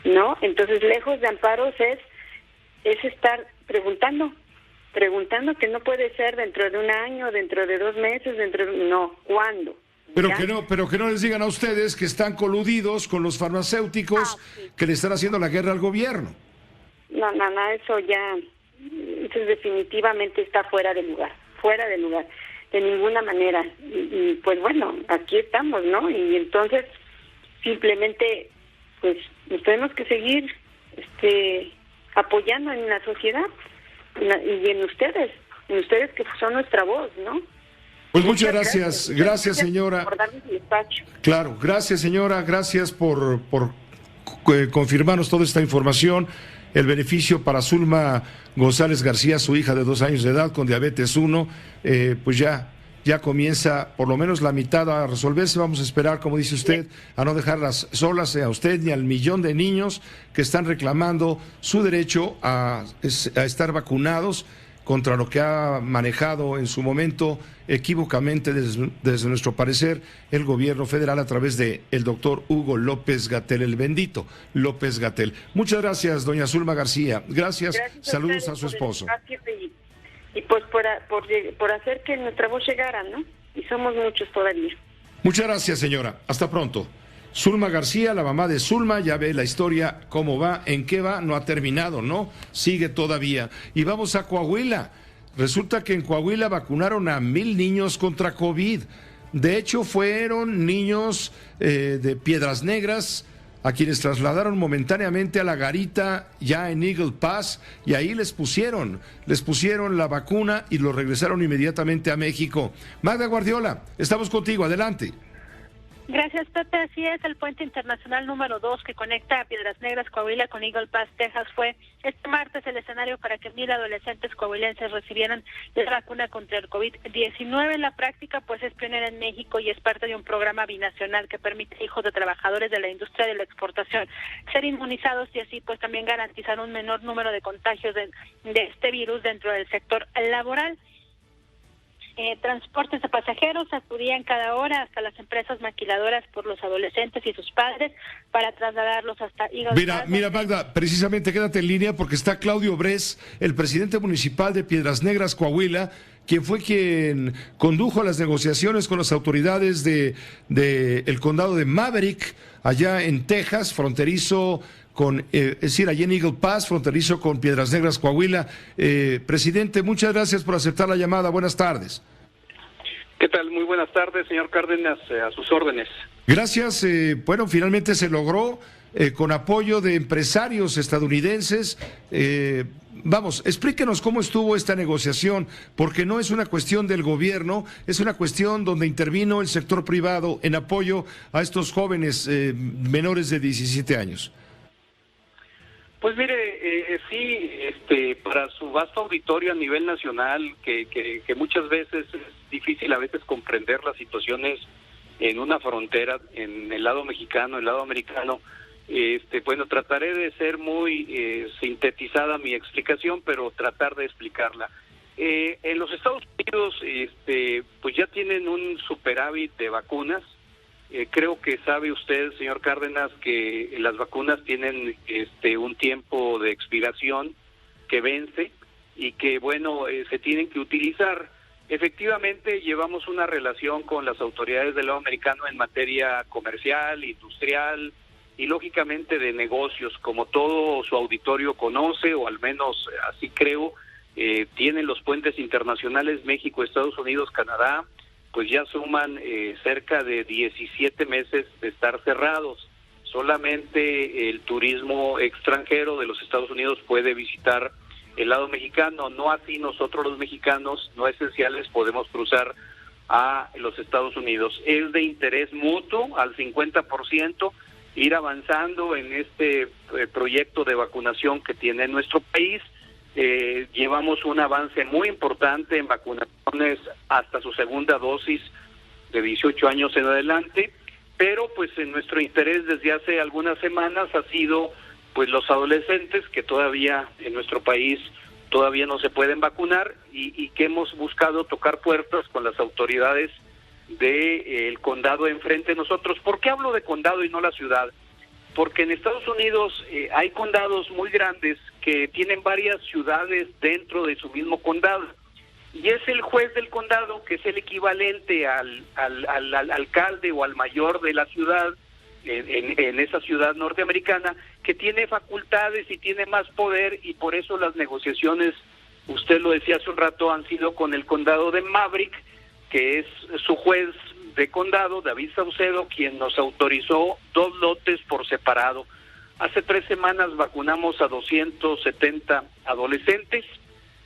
¿no? Entonces, lejos de amparos es estar preguntando que no puede ser dentro de 1 año, dentro de 2 meses, no, ¿cuándo? Pero que no les digan a ustedes que están coludidos con los farmacéuticos que le están haciendo la guerra al gobierno. No, eso definitivamente está fuera de lugar. de ninguna manera. Y pues bueno, aquí estamos, ¿no? Y entonces simplemente pues nos tenemos que seguir apoyando en la sociedad y en ustedes que son nuestra voz, ¿no? Pues muchas gracias señora. Por darnos el espacio. Claro, gracias señora, gracias por confirmarnos toda esta información. El beneficio para Zulma González García, su hija de 2 años de edad con diabetes 1, pues ya comienza por lo menos la mitad a resolverse. Vamos a esperar, como dice usted, a no dejarlas solas, a usted ni al millón de niños que están reclamando su derecho a estar vacunados contra lo que ha manejado en su momento equívocamente, desde nuestro parecer, el gobierno federal a través de el doctor Hugo López-Gatell, el bendito López-Gatell. Muchas gracias, doña Zulma García. Gracias saludos a su esposo. Y pues por hacer que nuestra voz llegara, ¿no? Y somos muchos todavía. Muchas gracias, señora. Hasta pronto. Zulma García, la mamá de Zulma, ya ve la historia, cómo va, en qué va, no ha terminado, ¿no? Sigue todavía. Y vamos a Coahuila. Resulta que en Coahuila vacunaron a 1,000 niños contra COVID. De hecho, fueron niños de Piedras Negras a quienes trasladaron momentáneamente a la garita ya en Eagle Pass, y ahí les pusieron la vacuna y los regresaron inmediatamente a México. Magda Guardiola, estamos contigo, adelante. Gracias, Pepe. Así es, el puente internacional número 2 que conecta a Piedras Negras, Coahuila con Eagle Pass, Texas, fue este martes el escenario para que 1,000 adolescentes coahuilenses recibieran la vacuna contra el COVID-19. En la práctica, pues es pionera en México y es parte de un programa binacional que permite a hijos de trabajadores de la industria de la exportación ser inmunizados y así pues también garantizar un menor número de contagios de este virus dentro del sector laboral. Transportes de pasajeros acudían cada hora hasta las empresas maquiladoras por los adolescentes y sus padres para trasladarlos hasta Eagle Pass. Mira, Magda, precisamente quédate en línea porque está Claudio Bres, el presidente municipal de Piedras Negras, Coahuila, quien condujo las negociaciones con las autoridades de el condado de Maverick, allá en Texas, fronterizo es decir, allí en Eagle Pass, fronterizo con Piedras Negras, Coahuila. Presidente, muchas gracias por aceptar la llamada. Buenas tardes. ¿Qué tal? Muy buenas tardes, señor Cárdenas, a sus órdenes. Gracias. Bueno, finalmente se logró con apoyo de empresarios estadounidenses. Vamos, explíquenos cómo estuvo esta negociación, porque no es una cuestión del gobierno, es una cuestión donde intervino el sector privado en apoyo a estos jóvenes menores de 17 años. Pues mire, sí, para su vasto auditorio a nivel nacional, que muchas veces es difícil a veces comprender las situaciones en una frontera, en el lado mexicano, el lado americano, bueno, trataré de ser muy sintetizada mi explicación, pero tratar de explicarla. En los Estados Unidos, pues ya tienen un superávit de vacunas. Creo que sabe usted, señor Cárdenas, que las vacunas tienen un tiempo de expiración que vence y que, bueno, se tienen que utilizar. Efectivamente, llevamos una relación con las autoridades del lado americano en materia comercial, industrial y, lógicamente, de negocios. Como todo su auditorio conoce, o al menos así creo, tienen los puentes internacionales México, Estados Unidos, Canadá, pues ya suman cerca de 17 meses de estar cerrados. Solamente el turismo extranjero de los Estados Unidos puede visitar el lado mexicano, no así nosotros los mexicanos no esenciales podemos cruzar a los Estados Unidos. Es de interés mutuo al 50% ir avanzando en este proyecto de vacunación que tiene nuestro país. Llevamos un avance muy importante en vacunaciones hasta su segunda dosis de 18 años en adelante, pero pues en nuestro interés desde hace algunas semanas ha sido pues los adolescentes que todavía en nuestro país todavía no se pueden vacunar y que hemos buscado tocar puertas con las autoridades del condado enfrente de nosotros. ¿Por qué hablo de condado y no la ciudad? Porque en Estados Unidos hay condados muy grandes que tienen varias ciudades dentro de su mismo condado. Y es el juez del condado, que es el equivalente al alcalde o al mayor de la ciudad, en esa ciudad norteamericana, que tiene facultades y tiene más poder, y por eso las negociaciones, usted lo decía hace un rato, han sido con el condado de Maverick, que es su juez de condado, David Saucedo, quien nos autorizó 2 lotes por separado. Hace 3 semanas vacunamos a 270 adolescentes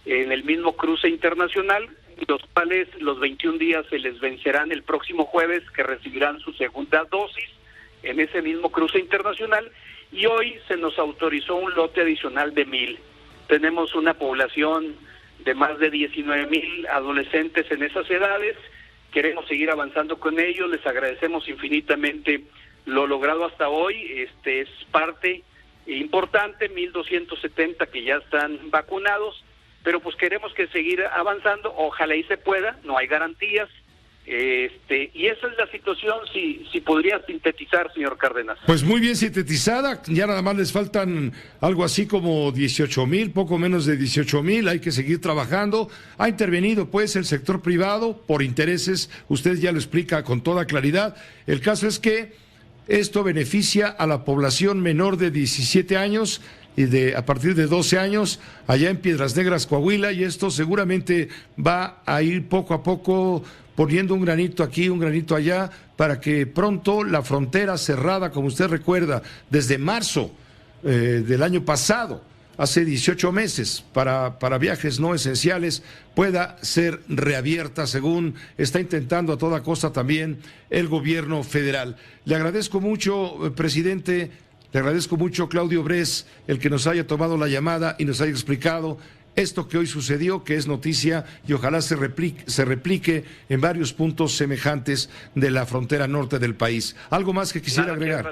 en el mismo cruce internacional, los cuales los 21 días se les vencerán el próximo jueves, que recibirán su segunda dosis en ese mismo cruce internacional, y hoy se nos autorizó un lote adicional de 1,000. Tenemos una población de más de 19,000 adolescentes en esas edades. Queremos seguir avanzando con ellos, les agradecemos infinitamente lo logrado hasta hoy. Es parte importante, 1,270 que ya están vacunados, pero pues queremos que seguir avanzando, ojalá y se pueda, no hay garantías, y esa es la situación, si podría sintetizar, señor Cárdenas. Pues muy bien sintetizada, ya nada más les faltan algo así como 18,000, poco menos de 18,000, hay que seguir trabajando. Ha intervenido pues el sector privado por intereses, usted ya lo explica con toda claridad. El caso es que esto beneficia a la población menor de 17 años y a partir de 12 años allá en Piedras Negras, Coahuila, y esto seguramente va a ir poco a poco poniendo un granito aquí, un granito allá, para que pronto la frontera cerrada, como usted recuerda, desde marzo del año pasado, hace 18 meses, para viajes no esenciales, pueda ser reabierta, según está intentando a toda costa también el gobierno federal. Le agradezco mucho, presidente, le agradezco mucho, Claudio Bres, el que nos haya tomado la llamada y nos haya explicado esto que hoy sucedió, que es noticia, y ojalá se replique en varios puntos semejantes de la frontera norte del país. ¿Algo más que quisiera agregar?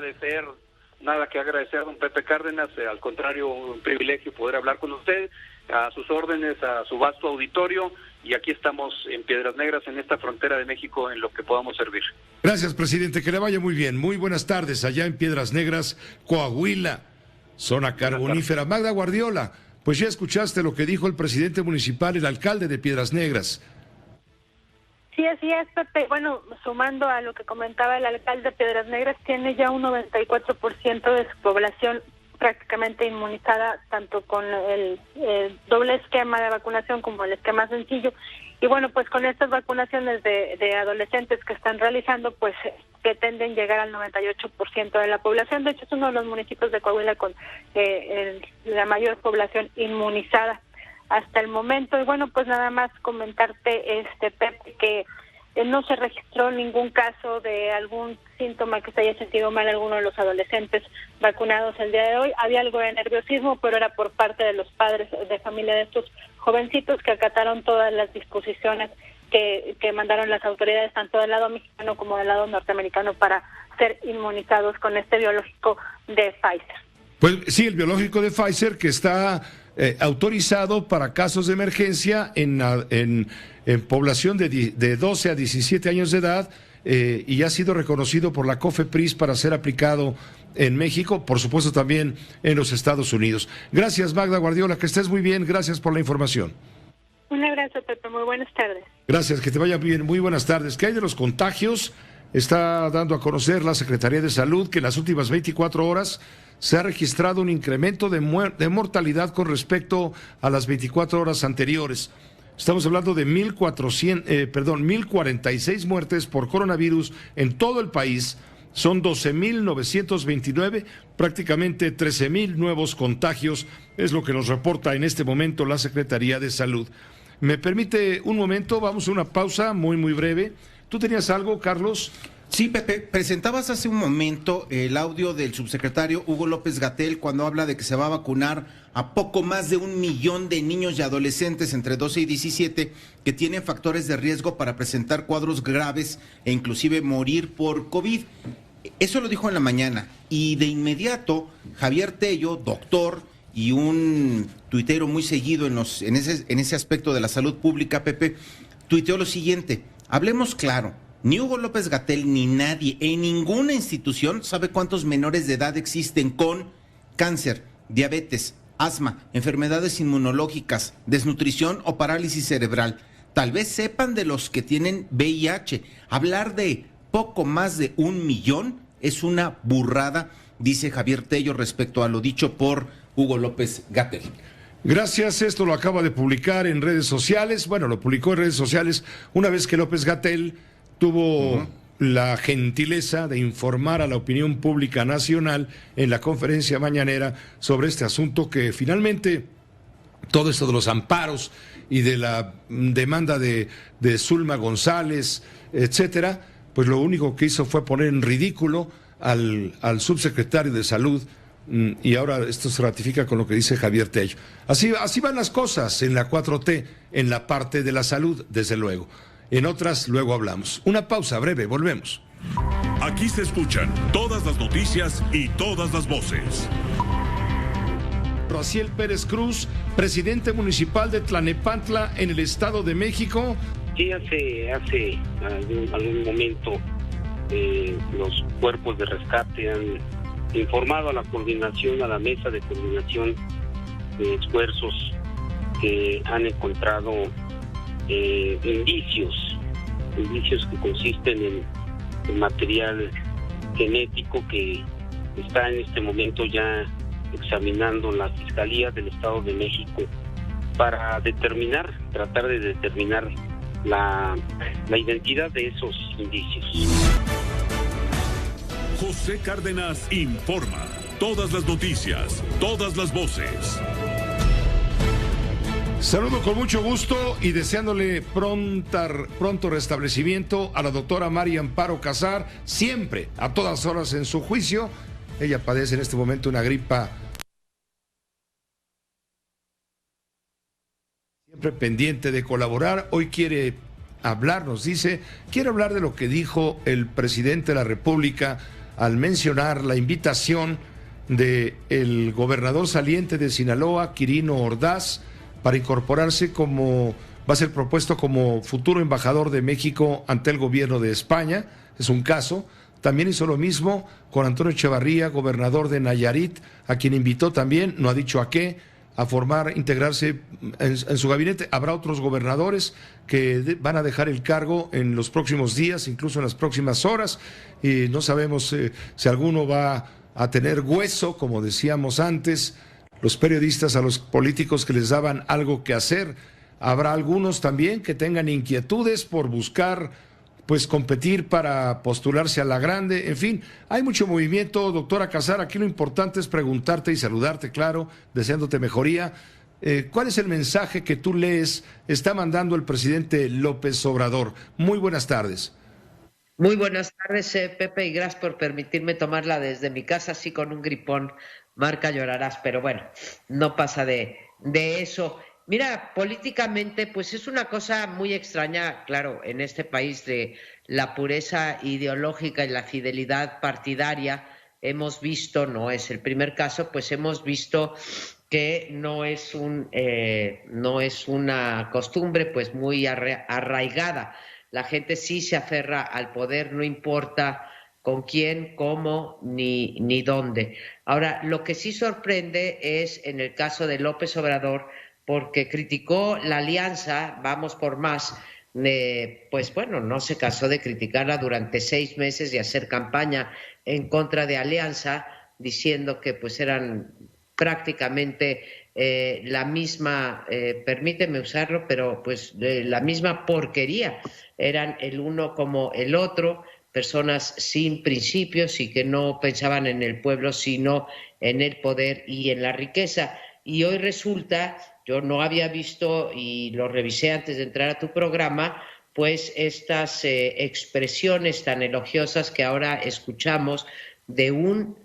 Nada que agradecer, don Pepe Cárdenas, al contrario, un privilegio poder hablar con usted, a sus órdenes, a su vasto auditorio, y aquí estamos en Piedras Negras, en esta frontera de México, en lo que podamos servir. Gracias, presidente, que le vaya muy bien. Muy buenas tardes allá en Piedras Negras, Coahuila, zona carbonífera. Magda Guardiola, pues ya escuchaste lo que dijo el presidente municipal, el alcalde de Piedras Negras. Sí, así es, Pepe. Bueno, sumando a lo que comentaba el alcalde, Piedras Negras tiene ya un 94% de su población prácticamente inmunizada, tanto con el doble esquema de vacunación como el esquema sencillo. Y bueno, pues con estas vacunaciones de adolescentes que están realizando, pues pretenden llegar al 98% de la población. De hecho, es uno de los municipios de Coahuila con la mayor población inmunizada hasta el momento. Y bueno, pues nada más comentarte, Pepe, que no se registró ningún caso de algún síntoma que se haya sentido mal alguno de los adolescentes vacunados el día de hoy. Había algo de nerviosismo, pero era por parte de los padres de familia de estos jovencitos que acataron todas las disposiciones que mandaron las autoridades, tanto del lado mexicano como del lado norteamericano, para ser inmunizados con este biológico de Pfizer. Pues sí, el biológico de Pfizer, que está autorizado para casos de emergencia en población de 12 a 17 años de edad, y ha sido reconocido por la COFEPRIS para ser aplicado en México, por supuesto también en los Estados Unidos. Gracias, Magda Guardiola, que estés muy bien, gracias por la información. Un abrazo, Pepe, muy buenas tardes. Gracias, que te vaya bien, muy buenas tardes. ¿Qué hay de los contagios? Está dando a conocer la Secretaría de Salud que en las últimas 24 horas se ha registrado un incremento de mortalidad con respecto a las 24 horas anteriores. Estamos hablando de 1,046 muertes por coronavirus en todo el país. Son 12,929, prácticamente 13,000 nuevos contagios, es lo que nos reporta en este momento la Secretaría de Salud. ¿Me permite un momento? Vamos a una pausa muy, muy breve. ¿Tú tenías algo, Carlos? Sí, Pepe, presentabas hace un momento el audio del subsecretario Hugo López-Gatell cuando habla de que se va a vacunar a poco más de 1 millón de niños y adolescentes entre 12 y 17 que tienen factores de riesgo para presentar cuadros graves e inclusive morir por COVID. Eso lo dijo en la mañana, y de inmediato Javier Tello, doctor y un tuitero muy seguido en ese aspecto de la salud pública, Pepe, tuiteó lo siguiente: hablemos claro. Ni Hugo López-Gatell ni nadie en ninguna institución sabe cuántos menores de edad existen con cáncer, diabetes, asma, enfermedades inmunológicas, desnutrición o parálisis cerebral. Tal vez sepan de los que tienen VIH. Hablar de poco más de 1 millón es una burrada, dice Javier Tello respecto a lo dicho por Hugo López-Gatell. Gracias, esto lo acaba de publicar en redes sociales, bueno, lo publicó en redes sociales una vez que López-Gatell tuvo la gentileza de informar a la opinión pública nacional en la conferencia mañanera sobre este asunto que finalmente todo esto de los amparos y de la demanda de Zulma González, etcétera, pues lo único que hizo fue poner en ridículo al subsecretario de Salud, y ahora esto se ratifica con lo que dice Javier Tello. Así van las cosas en la 4T, en la parte de la salud, desde luego. En otras, luego hablamos. Una pausa breve, volvemos. Aquí se escuchan todas las noticias y todas las voces. Raciel Pérez Cruz, presidente municipal de Tlanepantla, en el Estado de México. Sí, hace algún momento los cuerpos de rescate han informado a la coordinación, a la mesa de coordinación de esfuerzos, que han encontrado indicios que consisten en material genético que está en este momento ya examinando la Fiscalía del Estado de México para tratar de determinar la identidad de esos indicios. José Cárdenas informa. Todas las noticias, todas las voces. Saludo con mucho gusto y deseándole pronto restablecimiento a la doctora María Amparo Casar, siempre, a todas horas en su juicio. Ella padece en este momento una gripa, siempre pendiente de colaborar. Hoy quiere hablar, nos dice, quiere hablar de lo que dijo el presidente de la República al mencionar la invitación del gobernador saliente de Sinaloa, Quirino Ordaz, para incorporarse va a ser propuesto como futuro embajador de México ante el gobierno de España. Es un caso. También hizo lo mismo con Antonio Echevarría, gobernador de Nayarit, a quien invitó también, no ha dicho a qué, a integrarse en su gabinete. Habrá otros gobernadores que van a dejar el cargo en los próximos días, incluso en las próximas horas, y no sabemos si alguno va a tener hueso, como decíamos antes, los periodistas a los políticos que les daban algo que hacer. Habrá algunos también que tengan inquietudes por buscar competir para postularse a la grande. En fin, hay mucho movimiento, doctora Casar. Aquí lo importante es preguntarte y saludarte, claro, deseándote mejoría. ¿Cuál es el mensaje que tú lees está mandando el presidente López Obrador? Muy buenas tardes. Muy buenas tardes, Pepe, y gracias por permitirme tomarla desde mi casa, así con un gripón, marca llorarás, pero bueno, no pasa de eso. Mira, políticamente, pues es una cosa muy extraña, claro, en este país de la pureza ideológica y la fidelidad partidaria. Hemos visto, no es el primer caso, pues hemos visto que no es una costumbre pues muy arraigada. La gente sí se aferra al poder, no importa con quién, cómo, ni dónde. Ahora, lo que sí sorprende es en el caso de López Obrador, porque criticó la alianza, Vamos por Más, pues bueno, no se cansó de criticarla durante 6 meses y hacer campaña en contra de Alianza, diciendo que pues eran prácticamente la misma, permíteme usarlo, pero pues la misma porquería, eran el uno como el otro, personas sin principios y que no pensaban en el pueblo, sino en el poder y en la riqueza. Y hoy resulta, yo no había visto, y lo revisé antes de entrar a tu programa, pues estas expresiones tan elogiosas que ahora escuchamos de un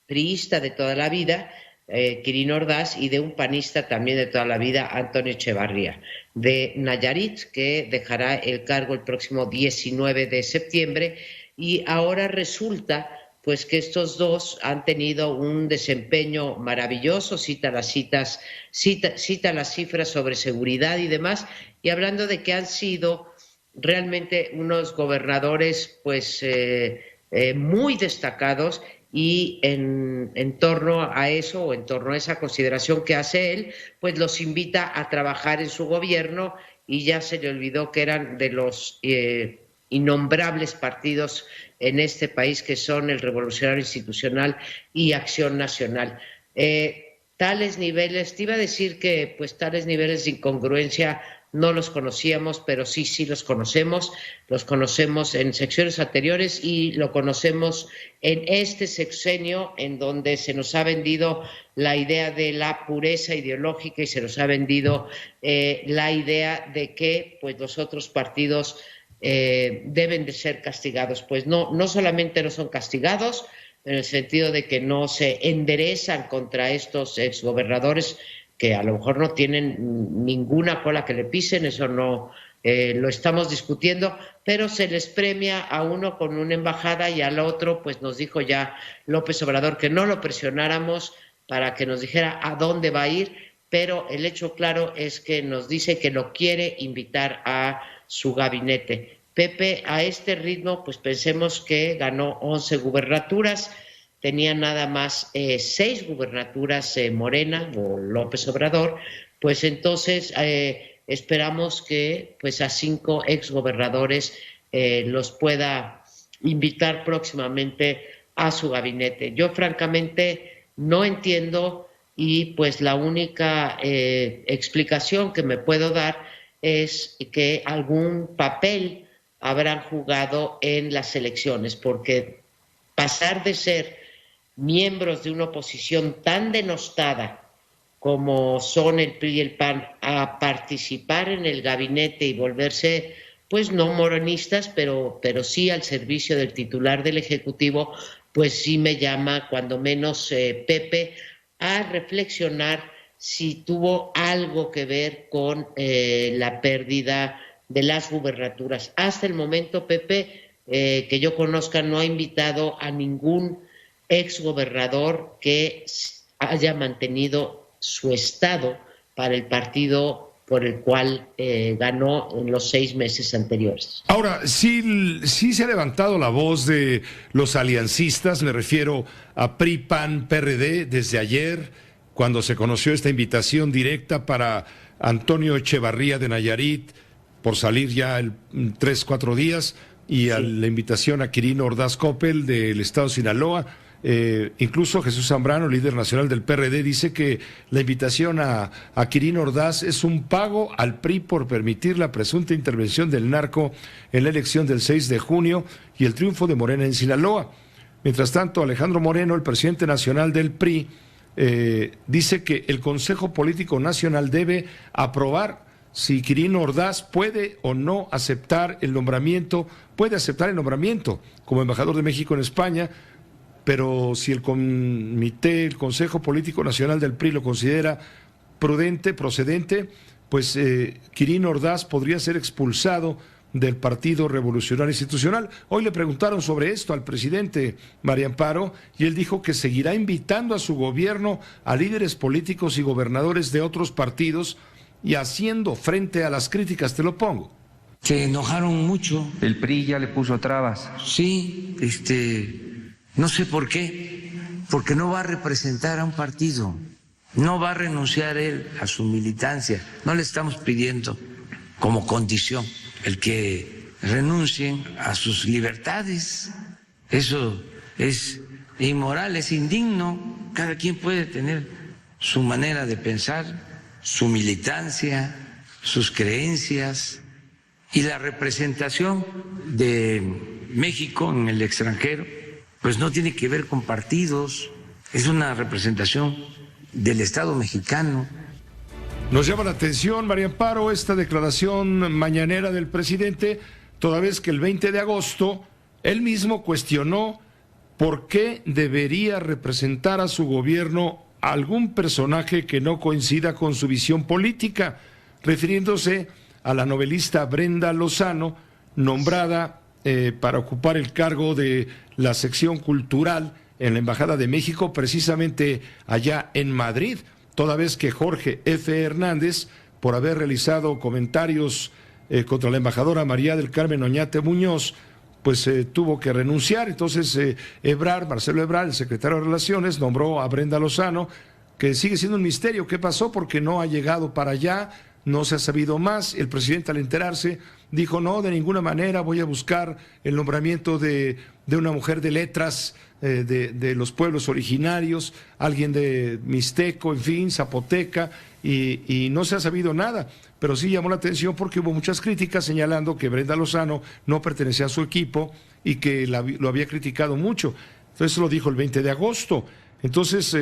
priista de toda la vida, Quirino Ordaz, y de un panista también de toda la vida, Antonio Echevarría, de Nayarit, que dejará el cargo el próximo 19 de septiembre, y ahora resulta pues que estos dos han tenido un desempeño maravilloso, cita las cifras sobre seguridad y demás, y hablando de que han sido realmente unos gobernadores pues muy destacados, y en torno a eso, o en torno a esa consideración que hace él, pues los invita a trabajar en su gobierno, y ya se le olvidó que eran de los innombrables partidos en este país, que son el Revolucionario Institucional y Acción Nacional. tales niveles, te iba a decir que pues tales niveles de incongruencia no los conocíamos, pero sí los conocemos en secciones anteriores y lo conocemos en este sexenio en donde se nos ha vendido la idea de la pureza ideológica y se nos ha vendido la idea de que pues los otros partidos deben de ser castigados. Pues no solamente no son castigados, en el sentido de que no se enderezan contra estos exgobernadores que a lo mejor no tienen ninguna cola que le pisen, eso no lo estamos discutiendo, pero se les premia a uno con una embajada y al otro, pues nos dijo ya López Obrador que no lo presionáramos para que nos dijera a dónde va a ir, pero el hecho claro es que nos dice que lo quiere invitar a su gabinete. Pepe, a este ritmo, pues pensemos que ganó 11 gubernaturas, tenía nada más 6 gubernaturas Morena o López Obrador, pues entonces esperamos que pues a 5 exgobernadores los pueda invitar próximamente a su gabinete. Yo francamente no entiendo y pues la única explicación que me puedo dar es que algún papel habrán jugado en las elecciones, porque pasar de ser miembros de una oposición tan denostada como son el PRI y el PAN a participar en el gabinete y volverse, pues no morenistas, pero sí al servicio del titular del Ejecutivo, pues sí me llama, cuando menos, Pepe, a reflexionar si tuvo algo que ver con la pérdida de las gubernaturas. Hasta el momento, Pepe, que yo conozca, no ha invitado a ningún exgobernador que haya mantenido su estado para el partido por el cual ganó en los 6 meses anteriores. Ahora, sí se ha levantado la voz de los aliancistas, me refiero a PRI, PAN, PRD, desde ayer, cuando se conoció esta invitación directa para Antonio Echevarría de Nayarit, por salir ya 3-4 días, y a la invitación a Quirino Ordaz Coppel del estado de Sinaloa. Incluso Jesús Zambrano, líder nacional del PRD, dice que la invitación a Quirino Ordaz es un pago al PRI por permitir la presunta intervención del narco en la elección del 6 de junio y el triunfo de Morena en Sinaloa. Mientras tanto, Alejandro Moreno, el presidente nacional del PRI, dice que el Consejo Político Nacional debe aprobar si Quirino Ordaz puede o no aceptar el nombramiento, como embajador de México en España, pero si el Consejo Político Nacional del PRI lo considera prudente, procedente, pues Quirino Ordaz podría ser expulsado del Partido Revolucionario Institucional. Hoy le preguntaron sobre esto al presidente María Amparo y él dijo que seguirá invitando a su gobierno a líderes políticos y gobernadores de otros partidos y haciendo frente a las críticas, te lo pongo. Se enojaron mucho. El PRI ya le puso trabas. Sí, no sé por qué, porque no va a representar a un partido, no va a renunciar él a su militancia, no le estamos pidiendo como condición el que renuncien a sus libertades, eso es inmoral, es indigno, cada quien puede tener su manera de pensar, su militancia, sus creencias y la representación de México en el extranjero, pues no tiene que ver con partidos, es una representación del Estado mexicano. Nos llama la atención, María Amparo, esta declaración mañanera del presidente, toda vez que el 20 de agosto él mismo cuestionó por qué debería representar a su gobierno algún personaje que no coincida con su visión política, refiriéndose a la novelista Brenda Lozano, nombrada para ocupar el cargo de la sección cultural en la Embajada de México, precisamente allá en Madrid, toda vez que Jorge F. Hernández, por haber realizado comentarios contra la María del Carmen Oñate Muñoz, pues tuvo que renunciar. Entonces Marcelo Ebrard, el secretario de Relaciones, nombró a Brenda Lozano, que sigue siendo un misterio qué pasó, porque no ha llegado para allá, no se ha sabido más. El presidente, al enterarse, dijo: no, de ninguna manera voy a buscar el nombramiento de una mujer de letras de los pueblos originarios, alguien de Mixteco, en fin, Zapoteca, y no se ha sabido nada. Pero sí llamó la atención porque hubo muchas críticas señalando que Brenda Lozano no pertenecía a su equipo y que lo había criticado mucho. Entonces lo dijo el 20 de agosto. Entonces,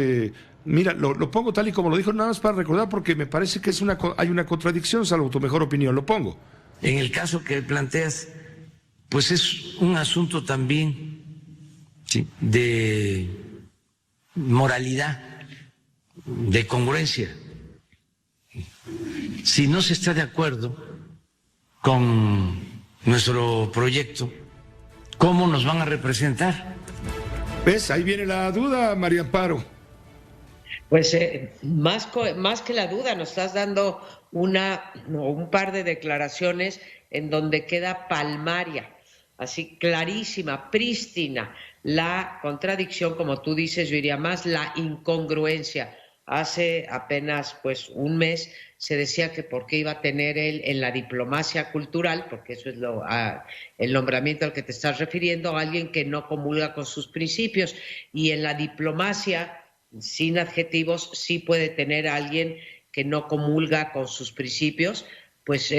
mira, lo pongo tal y como lo dijo, nada más para recordar, porque me parece que hay una contradicción, salvo tu mejor opinión. Lo pongo. En el caso que planteas, pues es un asunto también, ¿sí?, de moralidad, de congruencia. Si no se está de acuerdo con nuestro proyecto, ¿cómo nos van a representar? ¿Ves? Ahí viene la duda, María Amparo. Pues más que la duda, nos estás dando un par de declaraciones en donde queda palmaria, así clarísima, prístina, la contradicción, como tú dices, yo diría más la incongruencia. Hace apenas un mes se decía que por qué iba a tener él en la diplomacia cultural, porque eso es el nombramiento al que te estás refiriendo, a alguien que no comulga con sus principios, y en la diplomacia, sin adjetivos, sí puede tener a alguien que no comulga con sus principios, pues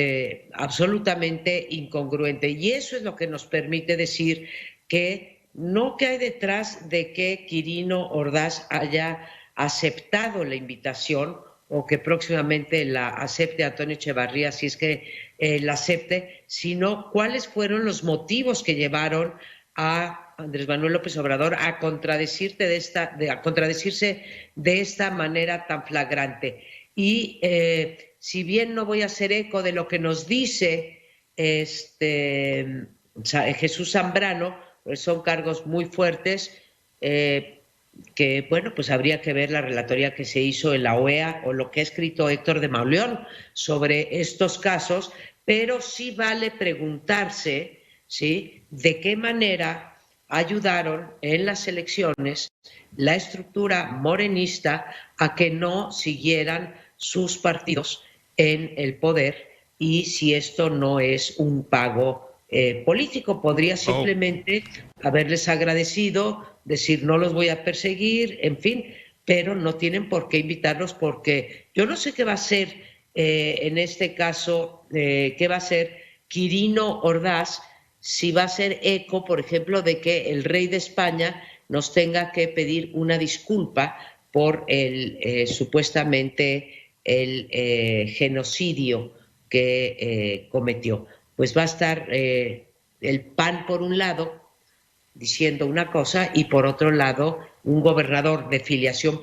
absolutamente incongruente. Y eso es lo que nos permite decir que no que hay detrás de que Quirino Ordaz haya aceptado la invitación o que próximamente la acepte Antonio Echevarría, si es que la acepte, sino cuáles fueron los motivos que llevaron a Andrés Manuel López Obrador a contradecirse de esta manera tan flagrante. Y si bien no voy a hacer eco de lo que nos dice Jesús Zambrano, pues son cargos muy fuertes, que bueno, pues habría que ver la relatoría que se hizo en la OEA o lo que ha escrito Héctor de Mauleón sobre estos casos, pero sí vale preguntarse, ¿sí?, de qué manera ayudaron en las elecciones la estructura morenista a que no siguieran sus partidos en el poder, y si esto no es un pago político. Podría simplemente haberles agradecido, decir no los voy a perseguir, en fin, pero no tienen por qué invitarlos, porque yo no sé qué va a hacer en este caso, qué va a hacer Quirino Ordaz, si va a hacer eco, por ejemplo, de que el rey de España nos tenga que pedir una disculpa por supuestamente el genocidio que cometió. Pues va a estar el PAN por un lado diciendo una cosa y por otro lado un gobernador de filiación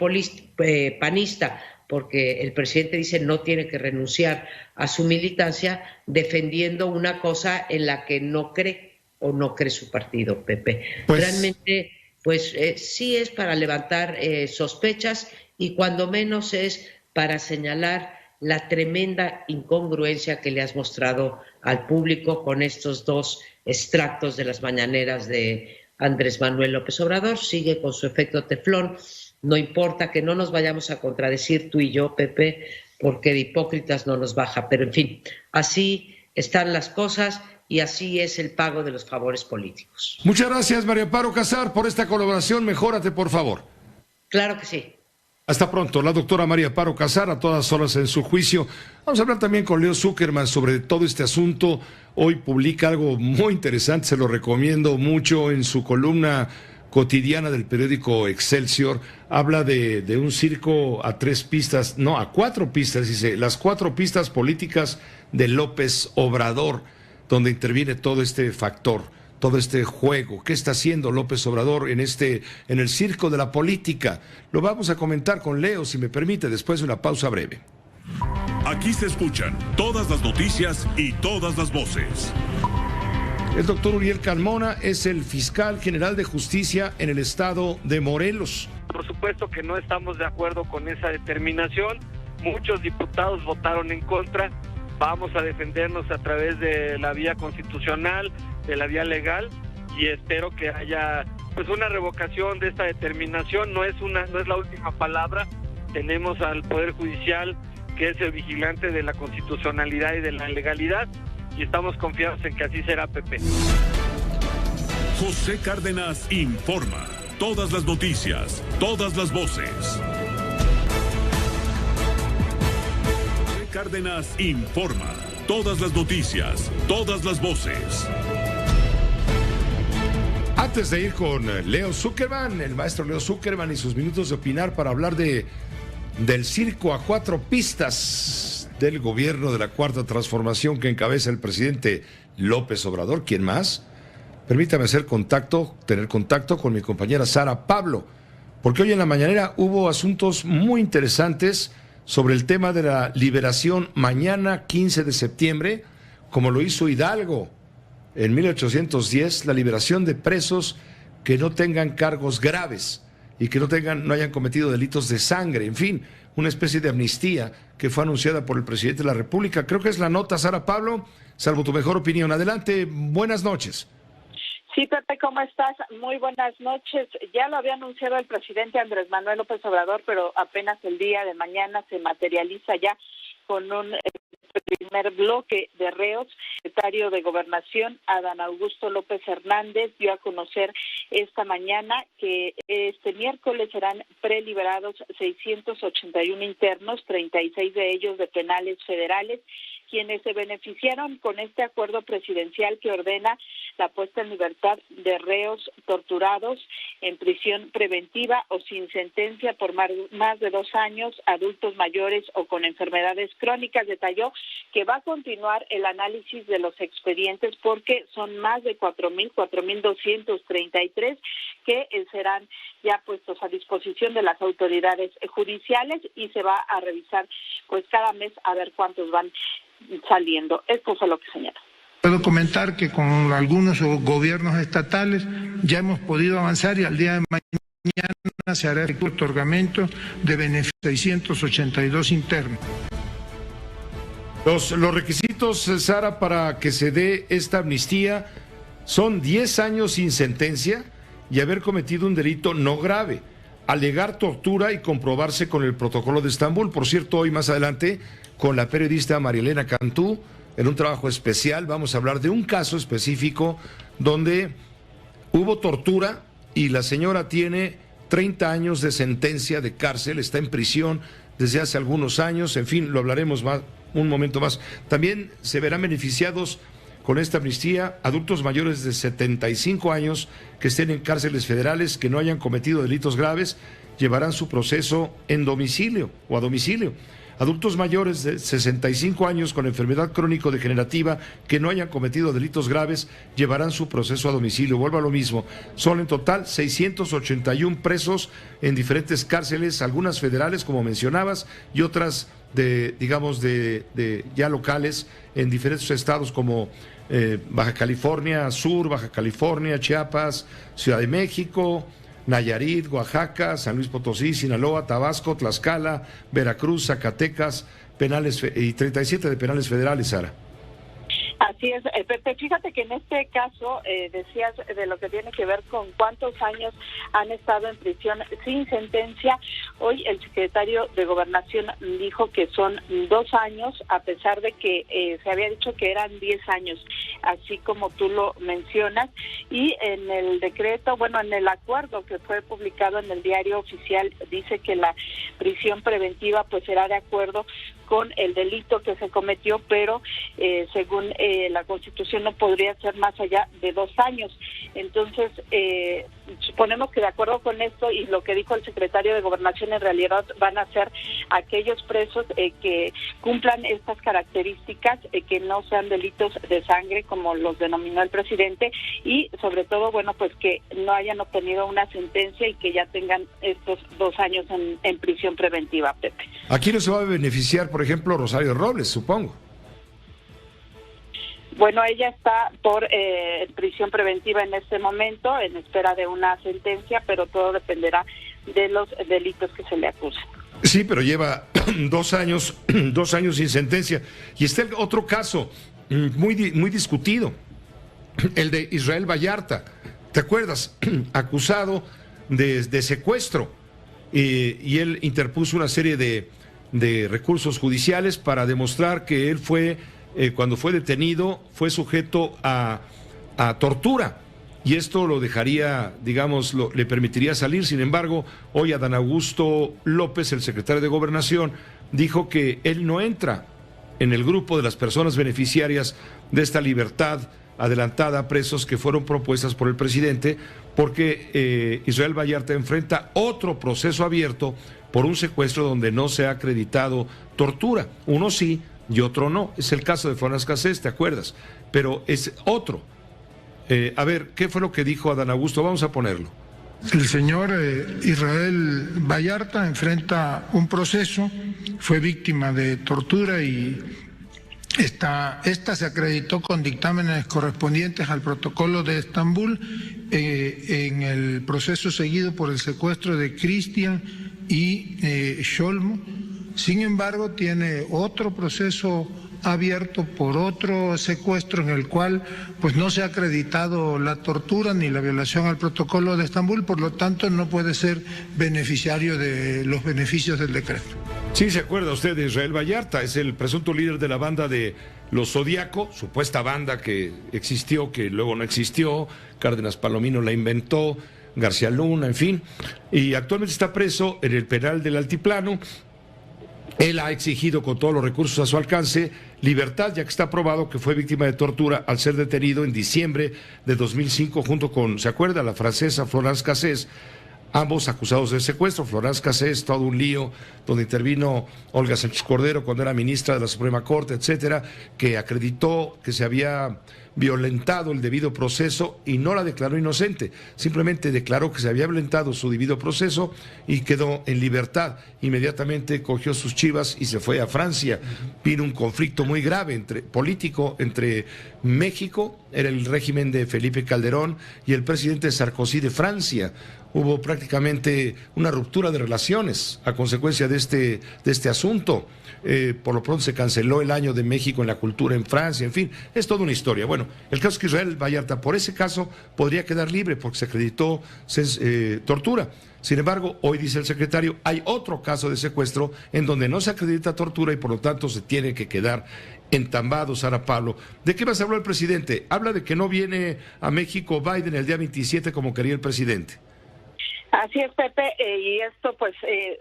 panista, porque el presidente dice no tiene que renunciar a su militancia, defendiendo una cosa en la que no cree o no cree su partido, Pepe. Realmente, pues sí es para levantar sospechas, y cuando menos es para señalar la tremenda incongruencia que le has mostrado al público con estos dos extractos de las mañaneras de Andrés Manuel López Obrador. Sigue con su efecto teflón. No importa que no nos vayamos a contradecir tú y yo, Pepe, porque de hipócritas no nos baja. Pero en fin, así están las cosas y así es el pago de los favores políticos. Muchas gracias, María Amparo Casar, por esta colaboración. Mejórate, por favor. Claro que sí. Hasta pronto, la doctora María Amparo Casar, a todas horas en su juicio. Vamos a hablar también con Leo Zuckerman sobre todo este asunto. Hoy publica algo muy interesante, se lo recomiendo mucho, en su columna cotidiana del periódico Excelsior. Habla de un circo a 4 pistas, dice, las 4 pistas políticas de López Obrador, donde interviene todo este factor, todo este juego. ¿Qué está haciendo López Obrador en el circo de la política? Lo vamos a comentar con Leo, si me permite, después de una pausa breve. Aquí se escuchan todas las noticias y todas las voces. El doctor Uriel Carmona es el fiscal general de justicia en el estado de Morelos. Por supuesto que no estamos de acuerdo con esa determinación. Muchos diputados votaron en contra. Vamos a defendernos a través de la vía constitucional, de la vía legal, y espero que haya pues una revocación de esta determinación. No es la última palabra. Tenemos al Poder Judicial que es el vigilante de la constitucionalidad y de la legalidad, y estamos confiados en que así será, Pepe. José Cárdenas informa. Todas las noticias, todas las voces. José Cárdenas informa. Todas las noticias, todas las voces. Antes de ir con Leo Zuckerman, el maestro Leo Zuckerman y sus minutos de opinar para hablar del circo a 4 pistas del gobierno de la Cuarta Transformación que encabeza el presidente López Obrador. ¿Quién más? Permítame tener contacto con mi compañera Sara Pablo, porque hoy en la mañanera hubo asuntos muy interesantes sobre el tema de la liberación mañana 15 de septiembre, como lo hizo Hidalgo en 1810, la liberación de presos que no tengan cargos graves y que no hayan cometido delitos de sangre, en fin, una especie de amnistía que fue anunciada por el presidente de la República. Creo que es la nota, Sara Pablo, salvo tu mejor opinión. Adelante, buenas noches. Sí, Pepe, ¿cómo estás? Muy buenas noches. Ya lo había anunciado el presidente Andrés Manuel López Obrador, pero apenas el día de mañana se materializa ya con un primer bloque de reos. El secretario de Gobernación, Adán Augusto López Hernández, dio a conocer esta mañana que este miércoles serán preliberados 681 internos, 36 de ellos de penales federales, quienes se beneficiaron con este acuerdo presidencial que ordena la puesta en libertad de reos torturados en prisión preventiva o sin sentencia por más de 2 años, adultos mayores o con enfermedades crónicas. Detalló que va a continuar el análisis de los expedientes porque son más de 4.233 que serán ya puestos a disposición de las autoridades judiciales y se va a revisar pues cada mes a ver cuántos van saliendo. Esto fue lo que señaló. Puedo comentar que con algunos gobiernos estatales ya hemos podido avanzar y al día de mañana se hará el otorgamiento de beneficios a 682 internos. Los requisitos, Sara, para que se dé esta amnistía son 10 años sin sentencia y haber cometido un delito no grave, alegar tortura y comprobarse con el protocolo de Estambul. Por cierto, hoy más adelante, con la periodista Marielena Cantú, en un trabajo especial, vamos a hablar de un caso específico donde hubo tortura y la señora tiene 30 años de sentencia de cárcel, está en prisión desde hace algunos años, en fin, lo hablaremos más, un momento más. También se verán beneficiados con esta amnistía adultos mayores de 75 años que estén en cárceles federales, que no hayan cometido delitos graves, llevarán su proceso en domicilio o a domicilio. Adultos mayores de 65 años con enfermedad crónico-degenerativa que no hayan cometido delitos graves llevarán su proceso a domicilio. Vuelvo a lo mismo. Son en total 681 presos en diferentes cárceles, algunas federales, como mencionabas, y otras de ya locales en diferentes estados como Baja California Sur, Baja California, Chiapas, Ciudad de México, Nayarit, Oaxaca, San Luis Potosí, Sinaloa, Tabasco, Tlaxcala, Veracruz, Zacatecas, penales y 37 de penales federales, Sara. Así es, Pepe, fíjate que en este caso decías de lo que tiene que ver con cuántos años han estado en prisión sin sentencia. Hoy el secretario de Gobernación dijo que son 2 años, a pesar de que se había dicho que eran 10 años, así como tú lo mencionas. Y en el decreto, bueno, en el acuerdo que fue publicado en el Diario Oficial, dice que la prisión preventiva pues será de acuerdo con el delito que se cometió, pero según la Constitución no podría ser más allá de 2 años. Entonces, suponemos que de acuerdo con esto y lo que dijo el secretario de Gobernación, en realidad van a ser aquellos presos que cumplan estas características, que no sean delitos de sangre, como los denominó el presidente, y sobre todo, bueno, pues que no hayan obtenido una sentencia y que ya tengan estos 2 años en prisión preventiva, Pepe. Aquí no se va a beneficiar, por ejemplo, Rosario Robles, supongo. Bueno, ella está por prisión preventiva en este momento, en espera de una sentencia, pero todo dependerá de los delitos que se le acusan. Sí, pero lleva 2 años sin sentencia. Y está el otro caso muy discutido, el de Israel Vallarta. ¿Te acuerdas? Acusado de secuestro. Y él interpuso una serie de de recursos judiciales para demostrar que él fue, cuando fue detenido, fue sujeto a tortura. Y esto lo dejaría, digamos, le permitiría salir. Sin embargo, hoy Adán Augusto López, el secretario de Gobernación, dijo que él no entra en el grupo de las personas beneficiarias de esta libertad adelantada a presos que fueron propuestas por el presidente, porque Israel Vallarta enfrenta otro proceso abierto por un secuestro donde no se ha acreditado tortura. Uno sí y otro no. Es el caso de Florence Cassés, ¿te acuerdas? Pero es otro. A ver, ¿qué fue lo que dijo Adán Augusto? Vamos a ponerlo. El señor Israel Vallarta enfrenta un proceso, fue víctima de tortura y esta se acreditó con dictámenes correspondientes al protocolo de Estambul en el proceso seguido por el secuestro de Cristian y Scholmo. Sin embargo, tiene otro proceso abierto por otro secuestro en el cual pues no se ha acreditado la tortura ni la violación al protocolo de Estambul, por lo tanto no puede ser beneficiario de los beneficios del decreto. Sí, se acuerda usted de Israel Vallarta, es el presunto líder de la banda de los Zodíaco, supuesta banda que existió, que luego no existió, Cárdenas Palomino la inventó, García Luna, en fin, y actualmente está preso en el penal del Altiplano. Él ha exigido con todos los recursos a su alcance libertad, ya que está probado que fue víctima de tortura al ser detenido en diciembre de 2005 junto con, ¿se acuerda?, la francesa Florence Cassés, ambos acusados de secuestro. Florence Cassés, todo un lío donde intervino Olga Sánchez Cordero cuando era ministra de la Suprema Corte, etcétera, que acreditó que se había violentado el debido proceso y no la declaró inocente, simplemente declaró que se había violentado su debido proceso y quedó en libertad. Inmediatamente cogió sus chivas y se fue a Francia. Vino un conflicto muy grave político entre México, era el régimen de Felipe Calderón, y el presidente Sarkozy de Francia. Hubo prácticamente una ruptura de relaciones a consecuencia de este asunto. Por lo pronto se canceló el año de México en la cultura en Francia, en fin, es toda una historia. Bueno, el caso es que Israel Vallarta por ese caso podría quedar libre porque se acreditó tortura. Sin embargo, hoy dice el secretario, hay otro caso de secuestro en donde no se acredita tortura y por lo tanto se tiene que quedar entambado. Sara Pablo, ¿de qué más habló el presidente? Habla de que no viene a México Biden el día 27 como quería el presidente. Así es, Pepe, y esto pues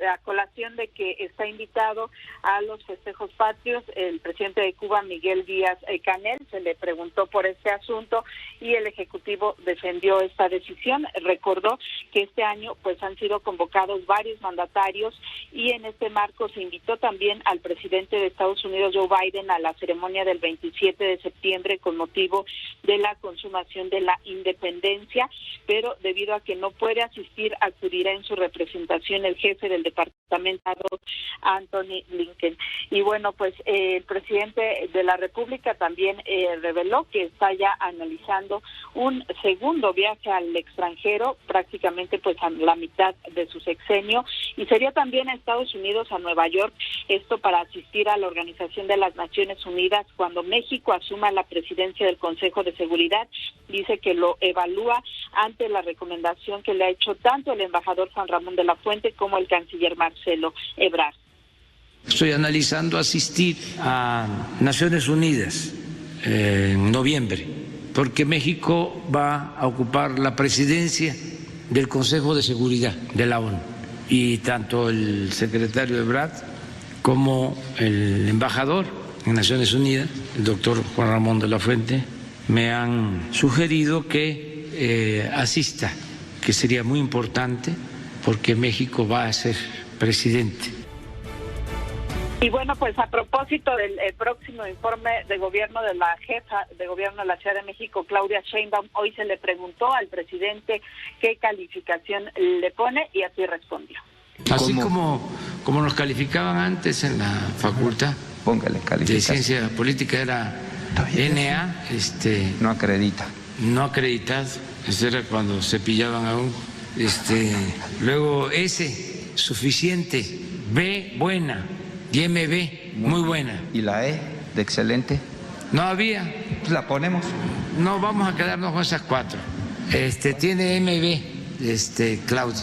a colación de que está invitado a los festejos patrios el presidente de Cuba, Miguel Díaz-Canel, se le preguntó por este asunto y el Ejecutivo defendió esta decisión. Recordó que este año pues han sido convocados varios mandatarios y en este marco se invitó también al presidente de Estados Unidos, Joe Biden, a la ceremonia del 27 de septiembre con motivo de la consumación de la independencia, pero debido a que no puede asistir, acudirá en su representación el jefe del departamento, Anthony Blinken. Y bueno, pues el presidente de la República también reveló que está ya analizando un segundo viaje al extranjero, prácticamente pues a la mitad de su sexenio, y sería también a Estados Unidos, a Nueva York, esto para asistir a la Organización de las Naciones Unidas cuando México asuma la presidencia del Consejo de Seguridad. Dice que lo evalúa ante la recomendación que le ha hecho tanto el embajador Juan Ramón de la Fuente como el canciller Marcelo Ebrard. Estoy analizando asistir a Naciones Unidas en noviembre, porque México va a ocupar la presidencia del Consejo de Seguridad de la ONU y tanto el secretario Ebrard como el embajador en Naciones Unidas, el doctor Juan Ramón de la Fuente, me han sugerido que asista, que sería muy importante porque México va a ser presidente. Y bueno, pues a propósito del próximo informe de gobierno de la jefa de gobierno de la Ciudad de México, Claudia Sheinbaum, hoy se le preguntó al presidente qué calificación le pone y así respondió. Así como nos calificaban antes en la facultad, póngale calificación de Ciencia Política, era NA, no acredita. No acreditado, eso era cuando se pillaban a uno. Luego S, suficiente, B, buena, y MB, muy buena. ¿Y la E, de excelente? No había. Pues la ponemos. No, vamos a quedarnos con esas cuatro. Tiene MB, Claudio,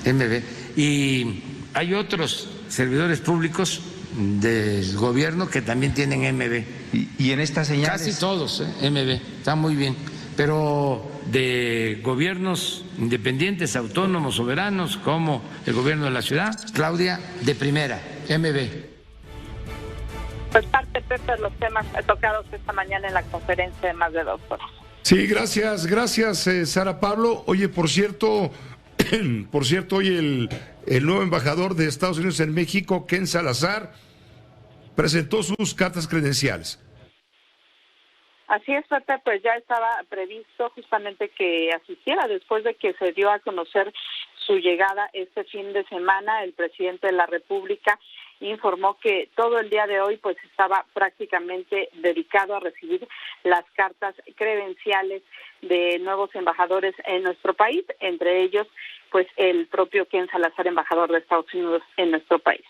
MB. Y hay otros servidores públicos del gobierno que también tienen MB. Y en estas señales... Casi todos, MB, está muy bien. Pero de gobiernos independientes, autónomos, soberanos, como el gobierno de la ciudad, Claudia, de primera, MB. Pues parte, Pepe, de los temas tocados esta mañana en la conferencia de más de 2 horas. Sí, gracias, Sara Pablo. Oye, por cierto, hoy el nuevo embajador de Estados Unidos en México, Ken Salazar, presentó sus cartas credenciales. Así es, Pepe, pues ya estaba previsto justamente que asistiera después de que se dio a conocer su llegada este fin de semana. El presidente de la República informó que todo el día de hoy pues estaba prácticamente dedicado a recibir las cartas credenciales de nuevos embajadores en nuestro país, entre ellos pues el propio Ken Salazar, embajador de Estados Unidos en nuestro país.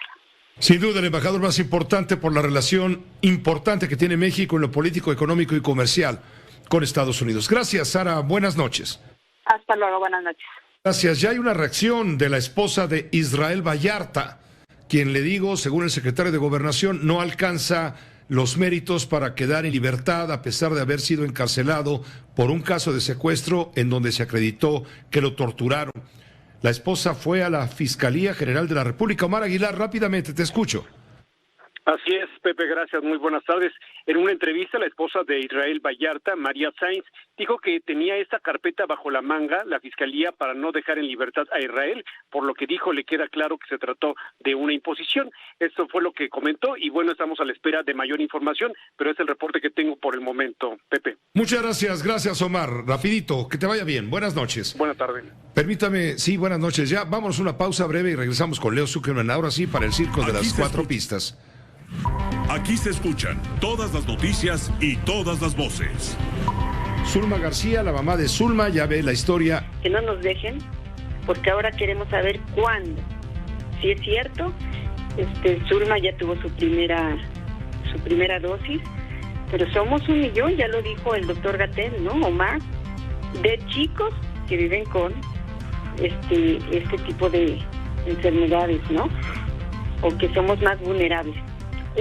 Sin duda, el embajador más importante por la relación importante que tiene México en lo político, económico y comercial con Estados Unidos. Gracias, Sara. Buenas noches. Hasta luego. Buenas noches. Gracias. Ya hay una reacción de la esposa de Israel Vallarta, quien, le digo, según el secretario de Gobernación, no alcanza los méritos para quedar en libertad a pesar de haber sido encarcelado por un caso de secuestro en donde se acreditó que lo torturaron. La esposa fue a la Fiscalía General de la República. Omar Aguilar, rápidamente, te escucho. Así es, Pepe, gracias, muy buenas tardes. En una entrevista, la esposa de Israel Vallarta, María Sainz, dijo que tenía esta carpeta bajo la manga, la Fiscalía, para no dejar en libertad a Israel, por lo que dijo, le queda claro que se trató de una imposición. Esto fue lo que comentó y bueno, estamos a la espera de mayor información, pero es el reporte que tengo por el momento, Pepe. Muchas gracias Omar. Rapidito, que te vaya bien. Buenas noches. Buenas tardes. Permítame, sí, buenas noches. Ya, vámonos a una pausa breve y regresamos con Leo Zuckerman, ahora sí, para el circo de las 4 pistas. Aquí se escuchan todas las noticias y todas las voces. Zulma García, la mamá de Zulma, ya ve la historia. Que no nos dejen, porque ahora queremos saber cuándo. Si es cierto, Zulma ya tuvo su primera dosis, pero somos 1 millón, ya lo dijo el doctor Gatell, ¿no? O más, de chicos que viven con este tipo de enfermedades, ¿no? O que somos más vulnerables.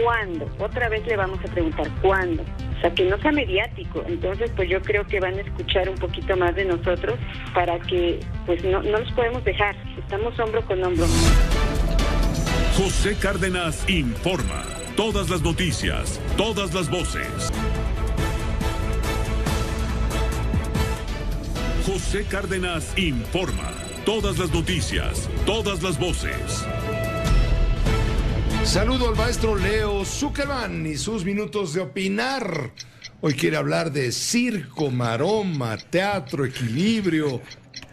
¿Cuándo? Otra vez le vamos a preguntar, ¿cuándo? O sea, que no sea mediático. Entonces, pues yo creo que van a escuchar un poquito más de nosotros para que, pues no los podemos dejar. Estamos hombro con hombro. José Cárdenas informa. Todas las noticias, todas las voces. José Cárdenas informa. Todas las noticias, todas las voces. Saludo al maestro Leo Zuckerman y sus minutos de opinar. Hoy quiere hablar de circo, maroma, teatro, equilibrio,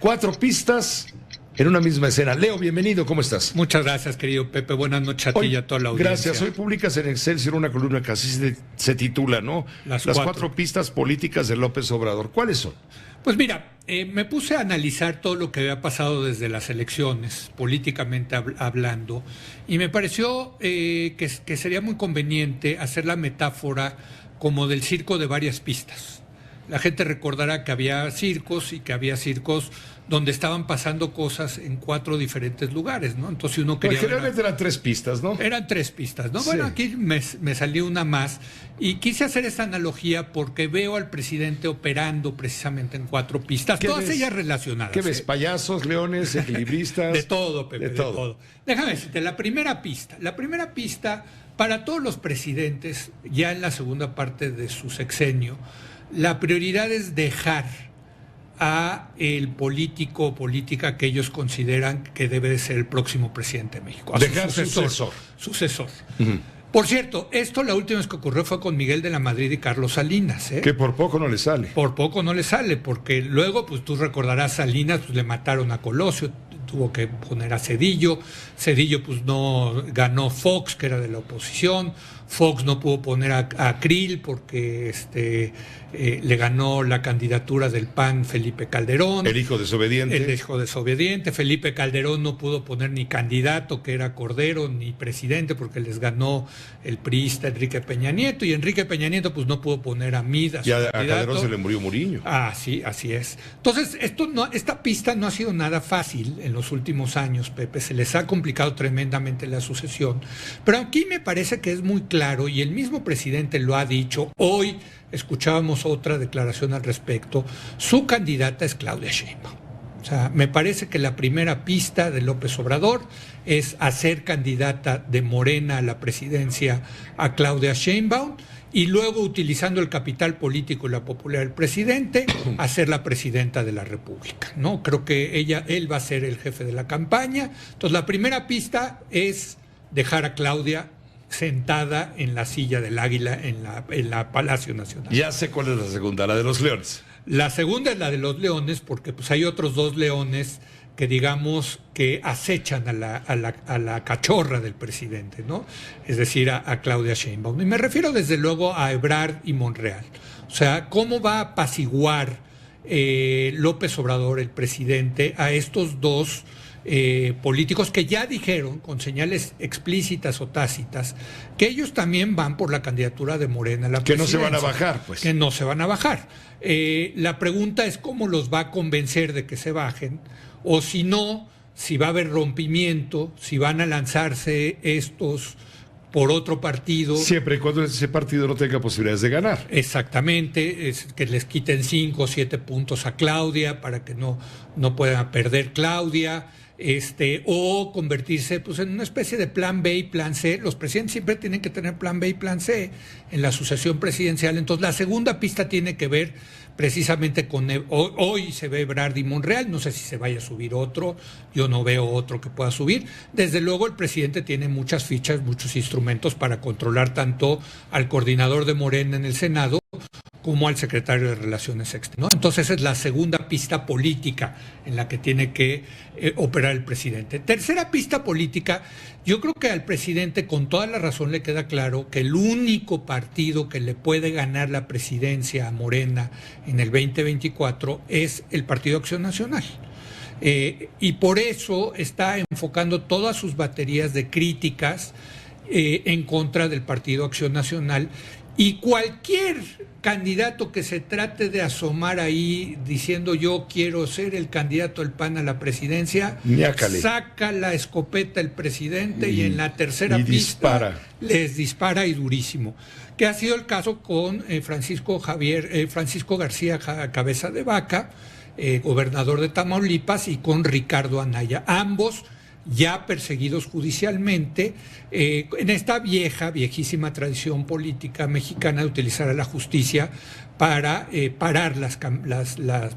4 pistas en una misma escena. Leo, bienvenido, ¿cómo estás? Muchas gracias, querido Pepe. Buenas noches a ti y a toda la audiencia. Gracias. Hoy publicas en Excelsior una columna que así se titula, ¿no? Las 4 pistas políticas de López Obrador. ¿Cuáles son? Pues mira, me puse a analizar todo lo que había pasado desde las elecciones, políticamente hablando, y me pareció que sería muy conveniente hacer la metáfora como del circo de varias pistas. La gente recordará que había circos y que había circos donde estaban pasando cosas en 4 diferentes lugares, ¿no? Entonces uno quería... Pues generalmente eran 3 pistas, ¿no? Eran 3 pistas, ¿no? Sí. Bueno, aquí me salió una más y quise hacer esta analogía porque veo al presidente operando precisamente en 4 pistas, todas ellas relacionadas. ¿Qué ves? ¿Payasos, leones, equilibristas? De todo, Pepe, de todo. Déjame decirte, la primera pista, para todos los presidentes, ya en la segunda parte de su sexenio, la prioridad es dejar a el político o política que ellos consideran que debe de ser el próximo presidente de México. A dejar sucesor. Uh-huh. Por cierto, la última vez que ocurrió fue con Miguel de la Madrid y Carlos Salinas. Que por poco no le sale. Por poco no le sale, porque luego, pues tú recordarás, Salinas, pues le mataron a Colosio, tuvo que poner a Zedillo, pues no ganó Fox, que era de la oposición, Fox no pudo poner a Krill porque le ganó la candidatura del PAN Felipe Calderón. El hijo desobediente. El hijo desobediente. Felipe Calderón no pudo poner ni candidato, que era Cordero, ni presidente, porque les ganó el priista Enrique Peña Nieto. Y Enrique Peña Nieto pues no pudo poner a Mid, a su candidato. A Calderón se le murió Muriño. Sí, así es. Entonces, esta pista no ha sido nada fácil en los últimos años, Pepe. Se les ha complicado tremendamente la sucesión. Pero aquí me parece que es muy claro, y el mismo presidente lo ha dicho. Hoy escuchábamos otra declaración al respecto. Su candidata es Claudia Sheinbaum. O sea, me parece que la primera pista de López Obrador es hacer candidata de Morena a la presidencia a Claudia Sheinbaum, y luego, utilizando el capital político y la popularidad del presidente, hacer la presidenta de la República, ¿no? Creo que él va a ser el jefe de la campaña. Entonces, la primera pista es dejar a Claudia sentada en la silla del Águila en la Palacio Nacional. Ya sé cuál es la segunda, la de los Leones. La segunda es la de los Leones, porque pues hay otros dos leones que digamos que acechan a la cachorra del presidente, ¿no? Es decir, a Claudia Sheinbaum. Y me refiero desde luego a Ebrard y Monreal. O sea, ¿cómo va a apaciguar López Obrador, el presidente, a estos dos políticos que ya dijeron, con señales explícitas o tácitas, que ellos también van por la candidatura de Morena a la presidencia? Que no se van a bajar, pues. Que no se van a bajar. La pregunta es cómo los va a convencer de que se bajen, o si no, si va a haber rompimiento, si van a lanzarse estos por otro partido. Siempre y cuando ese partido no tenga posibilidades de ganar. Exactamente, que les quiten 5 o 7 puntos a Claudia para que no puedan perder Claudia. O convertirse pues en una especie de plan B y plan C. Los presidentes siempre tienen que tener plan B y plan C en la sucesión presidencial. Entonces, la segunda pista tiene que ver precisamente con... Hoy se ve Ebrard y Monreal, no sé si se vaya a subir otro, yo no veo otro que pueda subir. Desde luego el presidente tiene muchas fichas, muchos instrumentos para controlar tanto al coordinador de Morena en el Senado como al secretario de Relaciones Exteriores, ¿no? Entonces esa es la segunda pista política en la que tiene que operar el presidente. Tercera pista política, yo creo que al presidente con toda la razón le queda claro que el único partido que le puede ganar la presidencia a Morena en el 2024 es el Partido Acción Nacional. Y por eso está enfocando todas sus baterías de críticas en contra del Partido Acción Nacional. Y cualquier candidato que se trate de asomar ahí diciendo yo quiero ser el candidato del PAN a la presidencia, saca la escopeta el presidente y en la tercera pista les dispara y durísimo. Que ha sido el caso con Francisco García Cabeza de Vaca, gobernador de Tamaulipas, y con Ricardo Anaya, ambos ya perseguidos judicialmente, en esta viejísima tradición política mexicana de utilizar a la justicia para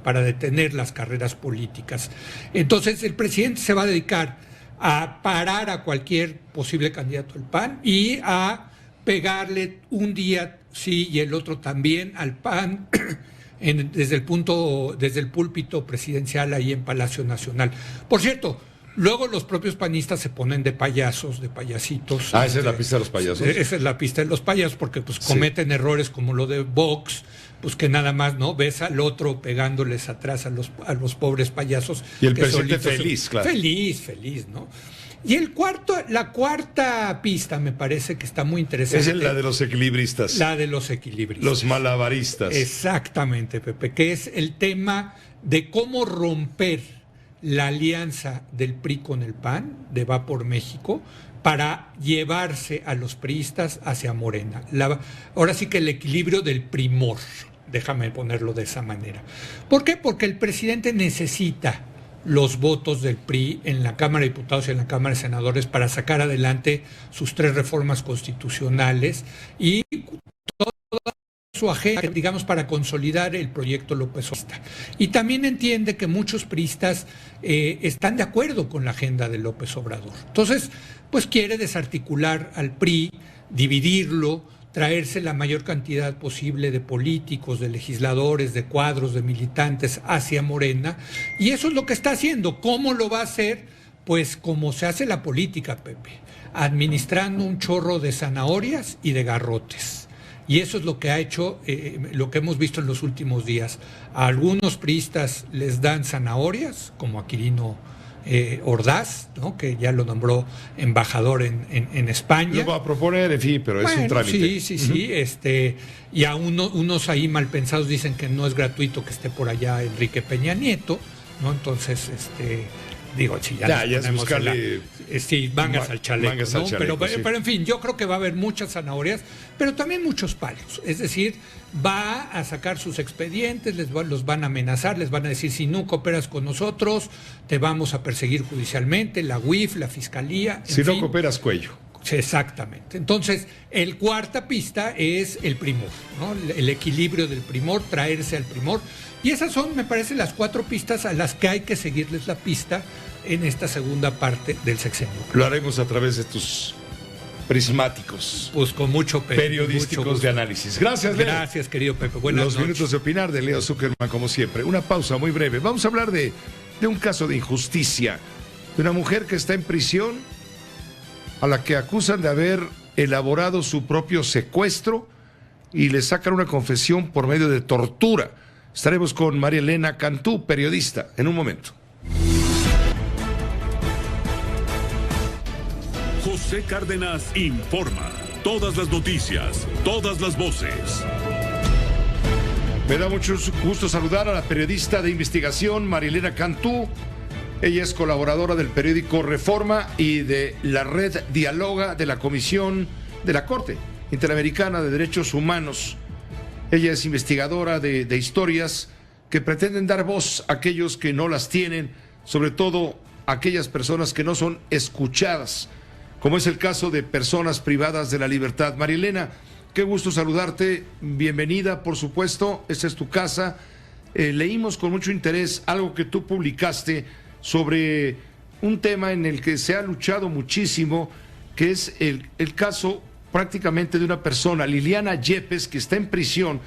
para detener las carreras políticas. Entonces el presidente se va a dedicar a parar a cualquier posible candidato del PAN y a pegarle un día sí y el otro también al PAN desde el púlpito presidencial ahí en Palacio Nacional. Por cierto, luego los propios panistas se ponen de payasos, de payasitos. Esa es la pista de los payasos. Esa es la pista de los payasos, porque pues cometen errores como lo de Vox, pues que nada más, ¿no? Ves al otro pegándoles atrás a los pobres payasos. Y el presidente feliz, claro. Feliz, ¿no? Y la cuarta pista me parece que está muy interesante. Es la de los equilibristas. La de los equilibristas. Los malabaristas. Exactamente, Pepe, que es el tema de cómo romper la alianza del PRI con el PAN, de Va por México, para llevarse a los priistas hacia Morena. Ahora sí que el equilibrio del primor, déjame ponerlo de esa manera. ¿Por qué? Porque el presidente necesita los votos del PRI en la Cámara de Diputados y en la Cámara de Senadores para sacar adelante sus 3 reformas constitucionales y toda su agenda, digamos, para consolidar el proyecto López Obrador. Y también entiende que muchos priistas están de acuerdo con la agenda de López Obrador. Entonces, pues quiere desarticular al PRI, dividirlo, traerse la mayor cantidad posible de políticos, de legisladores, de cuadros, de militantes hacia Morena. Y eso es lo que está haciendo. ¿Cómo lo va a hacer? pues como se hace la política, Pepe, administrando un chorro de zanahorias y de garrotes. Y eso es lo que ha hecho, lo que hemos visto en los últimos días. A algunos priistas les dan zanahorias, como a Quirino Ordaz, ¿no?, que ya lo nombró embajador en España. Lo va a proponer, en fin, pero es un trámite. Sí. Y a unos ahí mal pensados dicen que no es gratuito que esté por allá Enrique Peña Nieto, ¿no? Entonces, digo, si ya es buscarle mangas al chaleco, mangas ¿no? al chaleco, pero en fin, yo creo que va a haber muchas zanahorias, pero también muchos palos. Es decir, va a sacar sus expedientes, los van a amenazar, les van a decir: si no cooperas con nosotros, te vamos a perseguir judicialmente, la UIF, la Fiscalía. Si no cooperas, cuello. Exactamente. Entonces, el cuarta pista es el primor, ¿no? El equilibrio del primor, traerse al primor. Y esas son, me parece, las 4 pistas a las que hay que seguirles la pista en esta segunda parte del sexenio. Lo haremos a través de tus prismáticos. Pues con mucho periodísticos mucho de análisis. Gracias, Leo. Gracias, querido Pepe. Buenas noches. Los minutos de opinar de Leo Zuckerman, como siempre. Una pausa muy breve. Vamos a hablar de un caso de injusticia. De una mujer que está en prisión, a la que acusan de haber elaborado su propio secuestro y le sacan una confesión por medio de tortura. Estaremos con María Elena Cantú, periodista, en un momento. José Cárdenas informa. Todas las noticias, todas las voces. Me da mucho gusto saludar a la periodista de investigación María Elena Cantú. Ella es colaboradora del periódico Reforma y de la red Dialoga de la Comisión de la Corte Interamericana de Derechos Humanos. Ella es investigadora de historias que pretenden dar voz a aquellos que no las tienen, sobre todo a aquellas personas que no son escuchadas, como es el caso de personas privadas de la libertad. María Elena, qué gusto saludarte, bienvenida, por supuesto, esta es tu casa. Leímos con mucho interés algo que tú publicaste sobre un tema en el que se ha luchado muchísimo, que es el caso prácticamente de una persona, Liliana Yepes, que está en prisión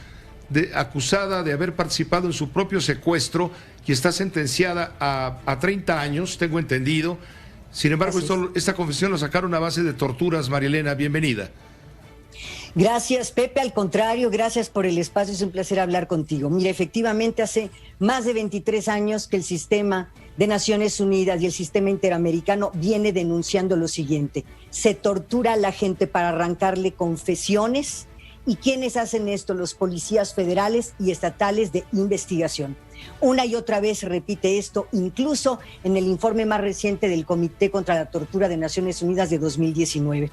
acusada de haber participado en su propio secuestro y está sentenciada a 30 años, tengo entendido. Sin embargo, esta confesión lo sacaron a base de torturas. María Elena, bienvenida. Gracias, Pepe. Al contrario, gracias por el espacio. Es un placer hablar contigo. Mira, efectivamente, hace más de 23 años que el sistema de Naciones Unidas y el sistema interamericano viene denunciando lo siguiente: se tortura a la gente para arrancarle confesiones. ¿Y quiénes hacen esto? Los policías federales y estatales de investigación. Una y otra vez se repite esto, incluso en el informe más reciente del Comité contra la Tortura de Naciones Unidas de 2019.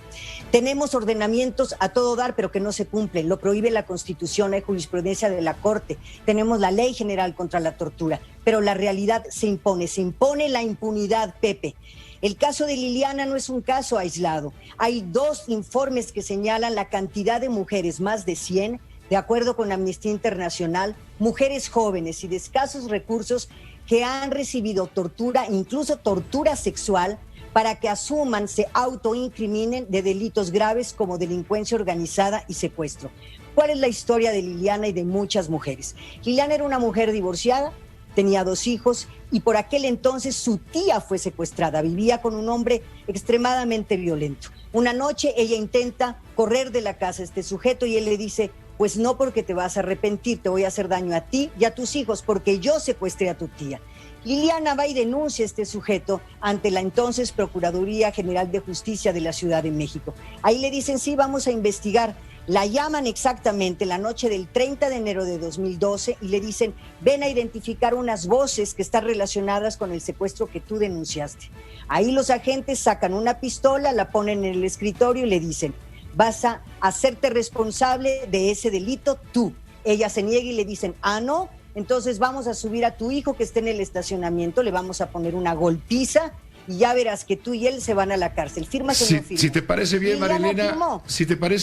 Tenemos ordenamientos a todo dar, pero que no se cumplen. Lo prohíbe la Constitución, hay jurisprudencia de la Corte. Tenemos la Ley General contra la Tortura, pero la realidad se impone la impunidad, Pepe. El caso de Liliana no es un caso aislado. Hay 2 informes que señalan la cantidad de mujeres, más de 100, de acuerdo con Amnistía Internacional, mujeres jóvenes y de escasos recursos que han recibido tortura, incluso tortura sexual, para que asuman, se autoincriminen de delitos graves como delincuencia organizada y secuestro. ¿Cuál es la historia de Liliana y de muchas mujeres? Liliana era una mujer divorciada, tenía 2 hijos y por aquel entonces su tía fue secuestrada. Vivía con un hombre extremadamente violento. Una noche ella intenta correr de la casa a este sujeto y él le dice: pues no, porque te vas a arrepentir, te voy a hacer daño a ti y a tus hijos porque yo secuestré a tu tía. Liliana va y denuncia a este sujeto ante la entonces Procuraduría General de Justicia de la Ciudad de México. Ahí le dicen: sí, vamos a investigar. La llaman exactamente la noche del 30 de enero de 2012 y le dicen: ven a identificar unas voces que están relacionadas con el secuestro que tú denunciaste. Ahí los agentes sacan una pistola, la ponen en el escritorio y le dicen: vas a hacerte responsable de ese delito tú. Ella se niega y le dicen: ah, no, entonces vamos a subir a tu hijo que esté en el estacionamiento, le vamos a poner una golpiza y ya verás que tú y él se van a la cárcel. ¿Firmas o no firmas? Si te parece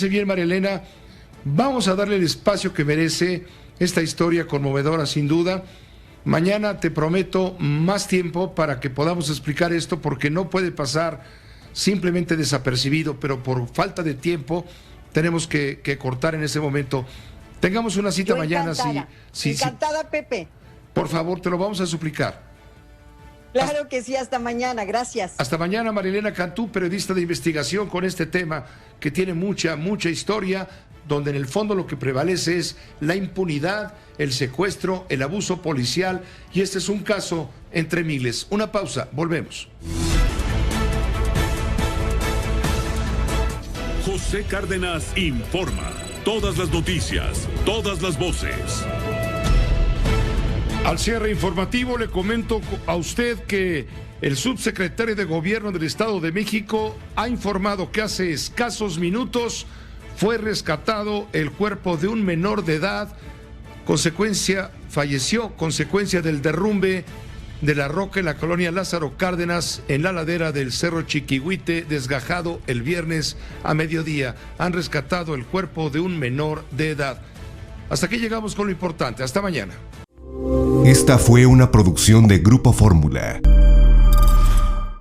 bien, María Elena, vamos a darle el espacio que merece esta historia conmovedora, sin duda. Mañana te prometo más tiempo para que podamos explicar esto, porque no puede pasar simplemente desapercibido, pero por falta de tiempo tenemos que cortar en ese momento. Tengamos una cita mañana. Encantada, Pepe. Por favor, te lo vamos a suplicar. Claro que sí, hasta mañana, gracias. Hasta mañana, Marilena Cantú, periodista de investigación con este tema que tiene mucha historia, donde en el fondo lo que prevalece es la impunidad, el secuestro, el abuso policial, y este es un caso entre miles. Una pausa, volvemos. José Cárdenas informa. Todas las noticias, todas las voces. Al cierre informativo le comento a usted que el subsecretario de Gobierno del Estado de México ha informado que hace escasos minutos fue rescatado el cuerpo de un menor de edad, falleció consecuencia del derrumbe de la roca en la colonia Lázaro Cárdenas, en la ladera del Cerro Chiquihuite, desgajado el viernes a mediodía. Han rescatado el cuerpo de un menor de edad. Hasta aquí llegamos con lo importante. Hasta mañana. Esta fue una producción de Grupo Fórmula.